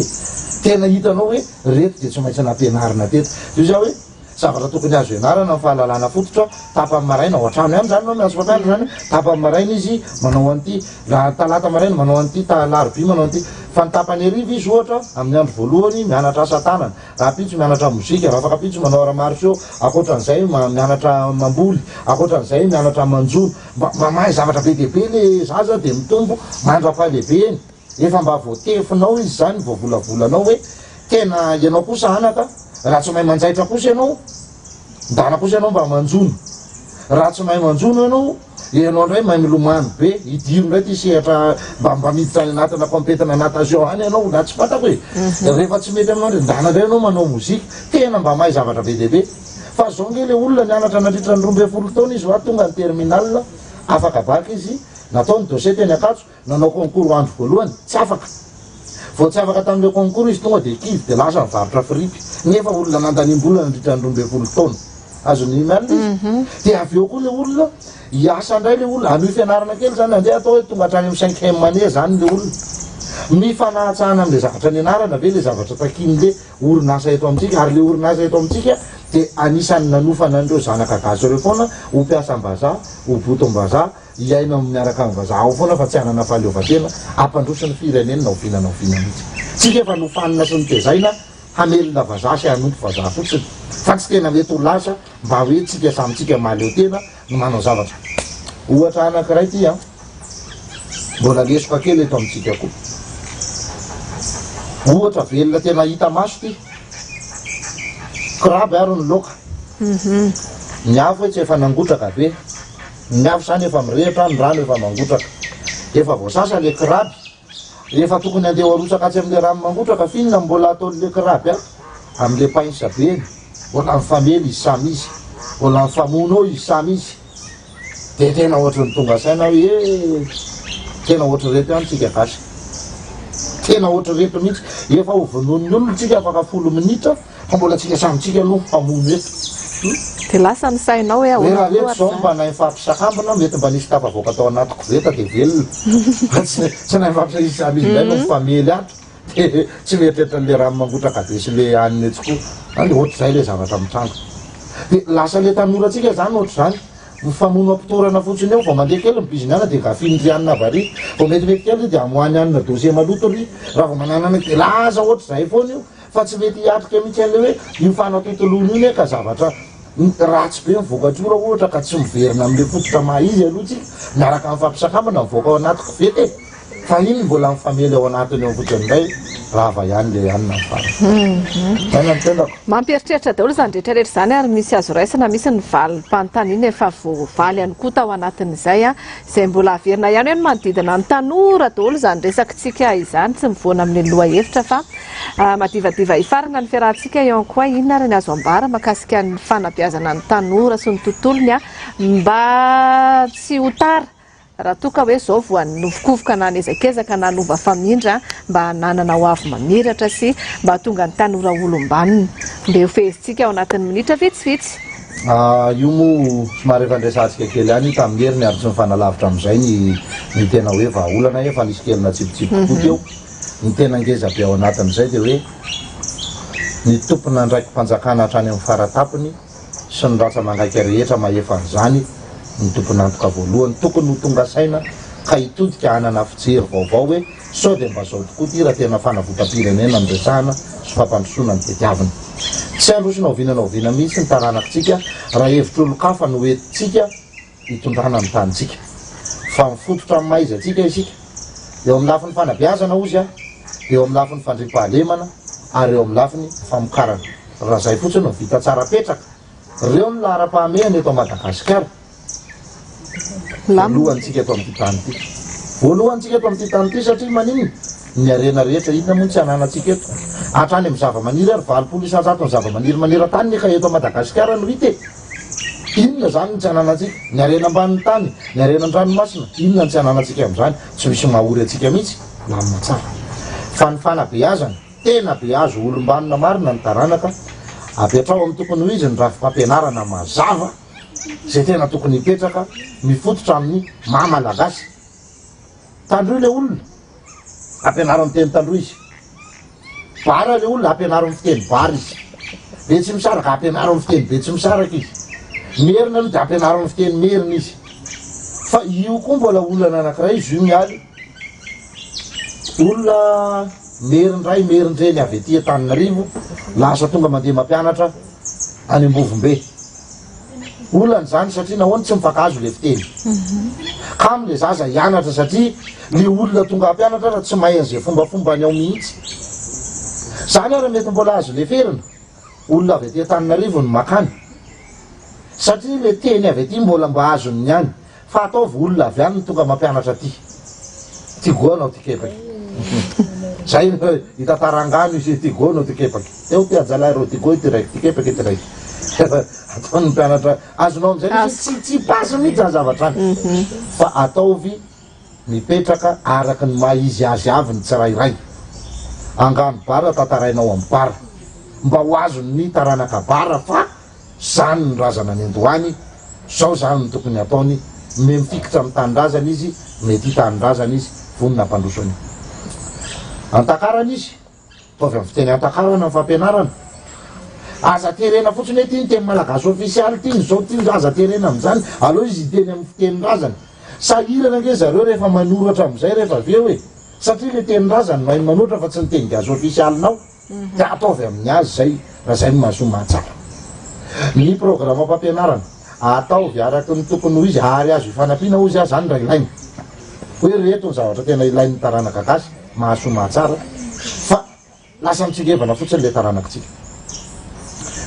tena hitanao hoe reto de tsy maintsy nampianarina teto io za hoe zavatra tokony azo ianarana ny fahalalana fototra tapa amin'ny maraina ao an-trano ihany zany no miazo mpampianatra zany tapa amin'ny maraina izy manao an'ity raha talata maraina manao an'ity talaroby manao an'ity fa ny tapany ariva izy ohatra amin'ny andro voalohany mianatra asa tanana raha pitso mianatra mozika raha afaka pitso manao ara-marsio akoatran'izay mianatra mamboly akoatran'izay mianatra manjono mba mahay zavatra be dehibe le zaza de mitombo mandra-pahalehibe eny efa mba voatefinao izy zany voavolavolanao hoe tena ianao kosa anaka raha tsy mahay manjaitra kosa ianao ndana kosa ianao mba manjono raha tsy mahay manjono ianao ianao ndray mahay milomano be idiro ndray ty sehatra mba miditra any anatina competana natation any ianao na tsy fantako hoe rehefa tsy mety aminao ndre ndana ndray ianao manao mozika tena mba mahay zavatra be dehibe fa zao nge le olona nianatra nandritra ny 12 taona izy hoa tonga ny terminal afaka baka izy natao ny dossier teny akatso nanao concours andro voalohany tsy afaka vao tsy afaka tamin'le concours izy tonga de kivy de lasa mivarotra fripy nefa olona nandanimbola nandritra ny 12 taona azony mialina izy de avy eo koa le olona hiasa ndray le olona anohy fianarana kely zany andeha atao hoe tonga hatrany amin'ny 5 mane zany le olona mifanahtsahana am'le zavatra nianarana ve le zavatra takin'le orinasa eto amintsika ary le orinasa eto amintsika dia anisan'ny nanofana an'ireo zanaka gasy ireo foana ho mpiasam-bazaha ho botom-bazaha iaina miaraka amin'ny vazaha ao foana fa tsy hanana fahaleovan-tena ampandroso ny firenena ovinana mihitsy tsika efa nofanina sy nitezaina hamelona vazaha sy hanompo vazaha fotsiny fa tsy tena mety ho lasa mba hoe tsika samytsika mahaleo tena no manao zavatra ohatra anankiray ty a mbola lesoka kely eto amintsika koa ohatra velona tena hita maso ty kraby aro ny loka ny afo hoe tsy efa nangotraka be ny afo zany efa mirehitra ny rano efa mangotraka efa voasasa le kraby efa tokony andeha arotsaka tsy amin'le rano mangotraka finina mbola ataon'le kraby a amin'le painsa beny mbola mifamely izy samy izy mbola mifamono eo izy samy izy de tena ohatry ny tonga saina hoe tena ohatry reto ihany tsika gasy tena ohatry reto mihitsy efa ho vonon'ny olona tsika afaka 10 minitra fa mbola tsika samytsika aloha mpamono eto dia lasa ny sainao hoe raha reto zao mba nahy fampisakambana mety mba nisy tafavoaka tao anaty koveta dia velona tsy nahy fampisakambana samy izy ndray no mifamely ato dia tsy mieritreritran'le rano mangotraka be sy le aniny etsikoa any ohatry zay le zavatra mitranga dia lasa le tanora-tsika zany ohatry zany mifamono ampitorana fotsiny eo vao mandeha kely mibiziniana dia gafinindrianina vary vao metimety kely dia amoany anina dosie maloto ry raha vao mananana dia laza ohatry zay foana io fa tsy mety hiatrika mihitsy an'le hoe io fanatontoloana iny ka zavatra ratsy be mivokatra io raha ohatra ka tsy miverina amin'le fototra mahizy aloha tsika miaraka amin'ny fampisakambana mivoaka ao anaty koveta e fa iny mbola mifamely ao anatiny eo fotsindray rava ihany le anina mifara tendako mampieritreritra daholo zany rehetrarehetra zany ary misy azo raisana misy ny valim-panontany iny efa voavaly ihany koa tao anatin'izay a izay mbola averina ihany hoe ny manodidina ny tanora daholo zany resakitsika izany tsy mivoana amin'ny loha hevitra fa madivadiva hifarana ny fiarahantsika eo koa inona ary ny azo ambara makasika ny fanabeazana ny tanora sy ny tontolony a mba tsy ho tara raha toka hoe zao voan'ny novokovoka na nezakezaka na nova famindra mba hananana ho avy mamiratra sy mba tonga ny tanora olombanina mba ho fezintsika ao anatin'ny minitra vitsivitsy io moa somary efa ndresantsika kely ihany tamin'ny heriny ary tsy mifanalavitra amin'izay ny tena hoe vahaolana efa nisy kelina tsipotsipokoa teo ny tena ngeza be ao anatin'izay dia hoe ny tompona ndraiky mpanjakana hatrany amin'ny faratapony sy ny ratsa mangaika rehetra mahefa an'izany ny tompony antoka voalohany tokony ho tonga saina ka hitodika hanana fijery vaovao hoe sao dia mba zao tokoa ty raha tena fanavotam-pirenena ny resahana sy fampandrosoana ny tediavina tsy androsina ovinana ovina mihitsy ny taranakitsika raha hevitr'olo-kafa no entsika hitondrana ny tanitsika fa mifototra amin'ny maizatsika isika eo amin'ny lafin'ny fanabeazana ozy a eo amin'ny lafin'ny fandripahalemana ary eo amin'ny lafin'ny famokarana raha zay fotsiny no vita tsara petraka reo ny lahara-pahamehana eto Madagasikara voalohantsika eto amin'ity tany ity voalohantsika eto amin'ity tany ity satria maniny ny arena rehetra inona moa tsy hananatsika eto hatrany amin'ny zava-maniry ary 20 isan-jato ny zava-maniry maneran-tany nefa eto Madagasikara no hita inona zany ny tsy hananatsika ny arena ambanin'ny tany ny arena an-dranomasina inona ny tsy hananatsika amin'izany tsy misy mahory atsika mihitsy lamina tsara fa ny fanabeazana tena be azo olombanina marina ny taranaka apetrao amin'ny tokony ho izy ny rafi-pampianarana mazava zay tena tokony hipetraka mifototra amin'ny mahamalagasy tandroy le olona ampianaro amin'ny teny tandroy izy bara le olona ampianaro amin'ny fiteny bara izy be tsy misaraka ampianaro amin'ny fiteny be tsy misaraka izy merina no dia ampianaro amin'ny fiteny merina izy fa io koa mbola olana anankiray izy io mialy olona merindray merindreny avy ety Antananarivo lasa tonga mandeha mampianatra any Ambovombe olana zany satria nahoany tsy mifakazo le fiteny ka am'le zaza hianatra satria le olona tonga ampianatra raha tsy mahay an'izay fombafombany ao mihitsy zany ara mety mbola azo le ferina olona avy ety Antananarivo ny makany satria le teny avy ety mbola mba azony ihany fa ataovy olona avy any ny tonga mampianatra aty ty goanao ty kepaky zay hitatarangano izy ty goanao ty kepaky eo ty ajalay reo ty goa ty raiky ty kepaky ty raiky ataony mpianatra azonao am'izay tsy pasy mihitsy za zavatra any fa ataovy mipetraka araky ny maizy azy avy ny tsirairay angano bara tantarainao amin'ny bara mba ho azony ny taranaka bara fa zany ny razana ny andohany zao zany ny tokony ataony me mifikitra amin'ny tanindrazana izy mety hitanindrazana izy vonina ampandrosony antakarana izy tovy amin'ny fiteny antakarana ny fampianarana aza terena fotsiny hoe ty teny malagasy ofisialy ty zao ty aza terena am'zany aloha izy teny amin'ny fitenin-drazany sahirana nge zareo rehefa manoratra am'izay rehefa aveo hoe satria le tenin-drazany mahay manoratra fa tsy ny teny gasy ofisialinao de ataovy amin'ny azy zay raha zay mahazo mahatsara ny programme am-pampianarana ataovy araky ny tokony ho izy ary azo ifanampiana ozy azy zany raha ilainy hoe reto ny zavatra tena ilain'ny taranaka gasy mahazo mahatsara fa lasa mitsingevana fotsiny le taranakitsika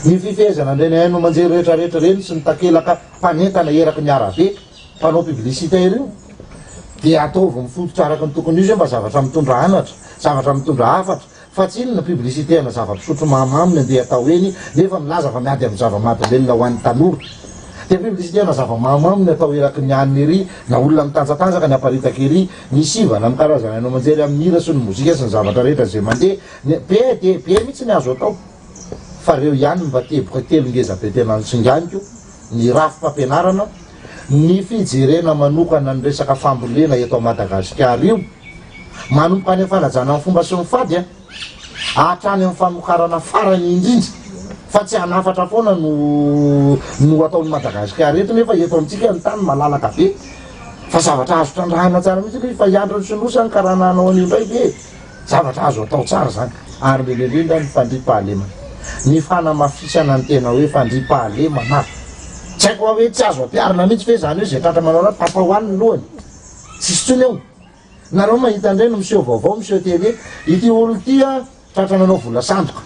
ny fifehezana ndreny haino manjery rehetrarehetra reny sy ny takelaka mpanentana eraky ny arabe mpanao publicité ireo dia ataovy mifototra araky ny tokony izy hoe mba zavatra mitondra anatra zavatra mitondra hafatra fa tsy inona publicité ana zava-pisotro mahamaminy andeha atao eny nefa milaza fa miady amin'ny zava-mahadomelona ho an'ny tanora de publicité ana zava-mahamaminy atao eraky ny aniny ery na olona mitanjatanjaka ny aparitaky ery ny sivana amin'ny karazana hainao manjery amin'ny hira sy ny mozika sy ny zavatra rehetra zay mandeha be de be mihitsy ny azo atao fa reo ihany mba teboka telo ngeza be tena nitsinganiko ny rafim-pampianarana ny fijerena manokana ny resaka fambolena eto Madagasikara io manomboka any fanajana amin'ny fomba sy ny fady hatrany amin'ny famokarana farany indrindra fa tsy hanafatra foana no ataon'ny Madagasikara eto nefa eto amintsika ny tany malalaka be fa zavatra azo trandrahana tsara mihitsy fa iandro ny sinosany karaha nanao an'io ndray be zavatra azo atao tsara zany ary lelelindra ny fandriam-pahalema ny fanamafisana ny tena hoe fandriam-pahalema na tsy haiko hoe tsy azo ampiarina mihitsy fe zany hoe zay tratra manao raha tapa hoaniny lohany tsisy tsony eo nareo mahita indray no miseho vaovao miseho tele ity olo ty tratra nanao vola sandoka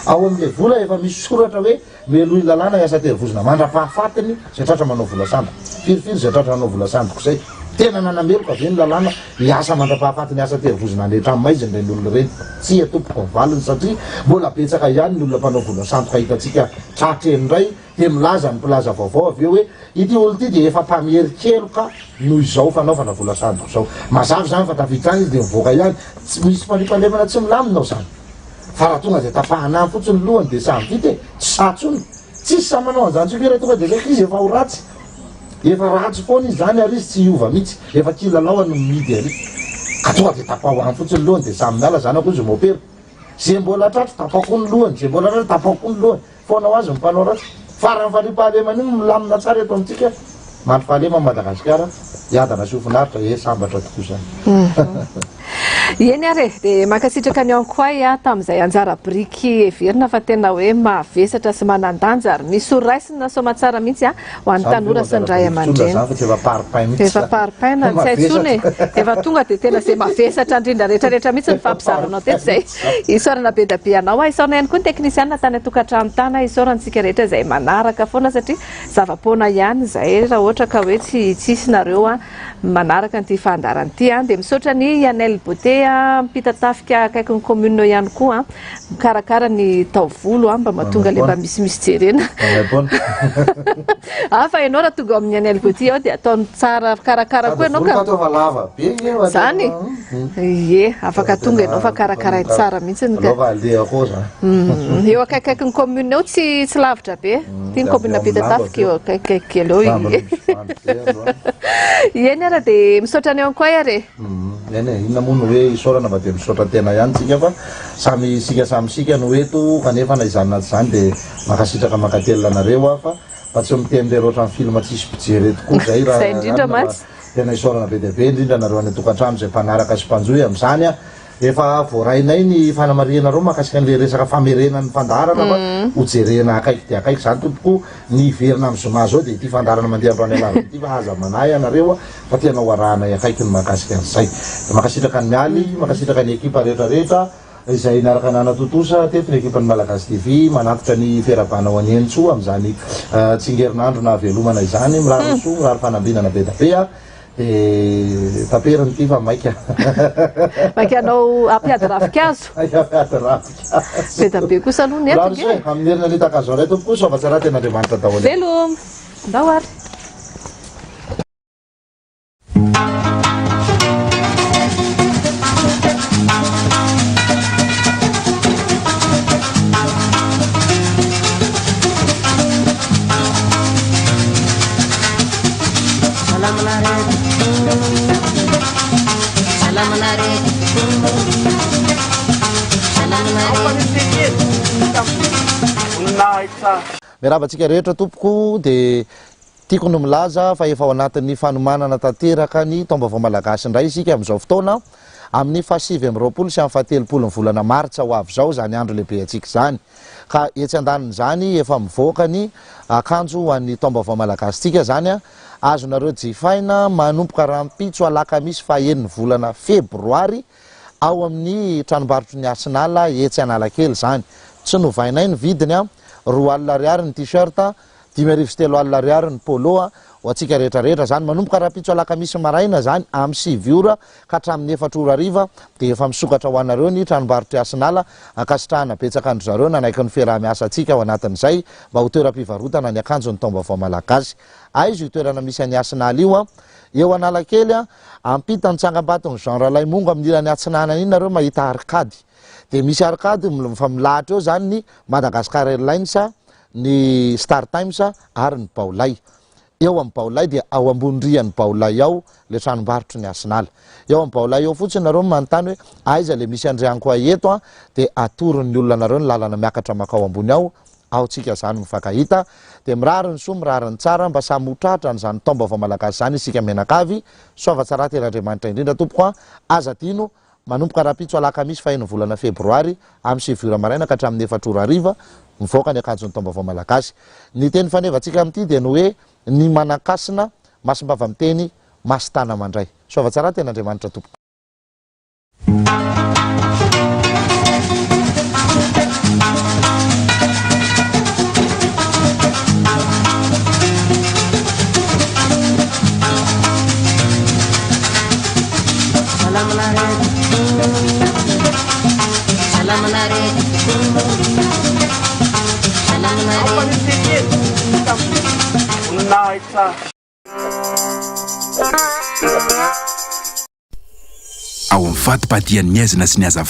ao amin'le vola efa misy soratra hoe melohy lalàna iasa terivozina mandra-pahafatiny zay tratra manao vola sandoka firifiry zay tratra manao vola sandoka zay tena nanameloka ve ny lalàna iasa mandra-pahafatiny asa terivozina andrehetra am'maiziny reny olona reny tsy atompoko ny valiny satria mbola betsaka ihany ny olona mpanao vola sandoka hitatsika tratreny ray de milaza ny mpilaza vaovao aveo hoe ity olo ty de efa mpamerikeloka noho izao fanaovana vola sandoka zao mazavy zany fa tafiditra izy de mivoaka ihany tsy misy mpanimpanlemana tsy milaminao zany fa raha tonga de tapahana fotsiny lohany de samy vita tsy satsony tsisy sa manao an'izany tsika raha tonga de zay izy efa ho ratsy efa ratsy foana izy zany ary izy tsy hiova mihitsy efa kilalaoany midy ary ka tonga de tapahoany fotsiny lohany de samy miala zany ako izy mopera zay mbola tratry tapako ny lohany zay mbola tratry tapako ny lohany foana azy mpanao ratsy farany faripahalemana iny milamina tsara eto amintsika mandry fahalema Madagasikara iadana sofinaritra sambatra tokoa zany eny ary de mankasitraka ny ankoay tamin'izay anjara biriky everina fa tena hoe mavesatra sy manandanja ary misy oraisina somatsara mihitsy ho an'ny tanora sy ny ray aman-dreny efa paripaina tsy haitsony efa tonga de tena zay mavesatra indrindra rehetrarehetra mihitsy ny fampizaranao teto zay isaorana be da be anao isaorana ihany koa ny teknisianina tany atokantrano tany isaorantsika rehetra zay manaraka foana satria zava-poana ihany zay raha ohatra ka hoe tsy tsisy nareo manaraka n'ity fandaran'ity de misaotra ny Yanel Beauté mpita tafika akaiky ny commune ihany koa mikarakara ny taovolo mba mahatonga le mba misimisy jerena fa ianao raha tonga amin'ny Yanel Beauté ao de ataony tsara karakara koa ianao ka zany ie afaka tonga ianao fa karakara tsara mihitsy eo akaikaiky ny commune eo tsy lavitra be ty ny commune mpita tafika eo akaikaiky elo eny ara de misaotra ny ankoa ary eny inona moa no hoe isaorana mba de misaotra tena ihany tsika fa samy sika samysika no eto kanefa na izany naty zany de makasitraka makatelona anareo fa mba tsy miteny le roatra amin'ny film tsisy pijery tokoa zay raha tena isaorana be deabe indrindra nareo any tokantrano zay mpanaraka sy mpanjoy am'izany efa voarainay ny fanamarianareo makasika an'le resaka famerenan'ny fandarana fa hojerena akaiky de akaiky zany tompoko ny verina amin'ny zoma zao de ty fandarana mandeha androany alarina ty fa aza manay anareo fa tena hoarahana akaiky ny makasika an'izay de makasitraka ny mialy makasitraka ny ekipa rehetrarehetra izay niaraka nanatotosa teto ny ekipan'ny Malagasy TV manatitra ny fiarabanao any Entso amin'izany tsingerinandro na velomana izany mirary soa mirary fanambinana be da be de taperiny ty fa maika maika anao ampiady ravikazo ampiady ravikazo be da be kosa aloha ny etoge amin'ny herina litakazo ray tompoko sova tsara tena Andriamanitra daholo velom ndao ary miarabantsika rehetra tompoko dia tiako no milaza fa efa ao anatin'ny fanomanana tanteraka ny taom-baovao malagasy indray isika amin'izao fotoana amin'ny fahasivy amby roapolo sy amin'ny fahatelopolo ny volana martsa ho avy zao zany andro lehibe atsika zany ka etsy andaniny zany efa mivoaka ny akanjo ho an'ny taom-baovao malagasy tsika zany a azonareo jifaina manompoka rahampitso alakamisy fahaeniny volana febroary ao amin'ny tranombarotro ny Arsenal etsy Analakely zany tsy novainay ny vidiny a R2 ny t-shirt 5.3 ariary ny polo ho atsika rehetrarehetra zany manomboka rahampitso alakamisy maraina zany amin'ny 7 ora ka hatramin'ny 4 ora ariva dia efa misokatra ho anareo ny tranombarotro Arsenal akasitrahana betsaka andro zareo nanaiky ny fiaraha-miasa atsika ao anatin'izay mba ho toeram-pivarotana ny akanjo ny taom-baovao malagasy aizy io toerana misy any Arsenal io a eo Analakely a ampita ny tsangam-baton'ny genre Laimongo amin'ny ilany atsinanana iny nareo mahita arkady dia misy arkady fa milahatra eo zany ny Madagascar Airlines ny Star Times ary ny Baolay eo amin'ny Baolay dia ao ambony-drian'ny Baolay ao le tranombarotro ny Arsenal eo amin'ny Baolay eo fotsiny nareo manontany hoe aiza le misy andriany koa eto a dia atoron'ny olona nareo ny lalana miakatra makao ambony ao tsika zany mifankahita dia mirary ny soa mirary ny tsara mba samy hotratra n'izany taom-baovao malagasy zany isika menakavy soavatsara ten'Andriamanitra indrindra tompoko a aza tino manomboka rahampitso alakamisy fahaeniny volana febroary amin'ny 7 ora maraina ka hatramin'ny 4 ora ariva mivoaka ny akanjo ny taom-baovao malagasy ny teny fanevantsika amin'ity dia ny hoe ny manakasina masimbava miteny masitana mandray soavatsara ten'Andriamanitra tompoko ao amin'ny fatim-padian'ny aizina sy ny azavana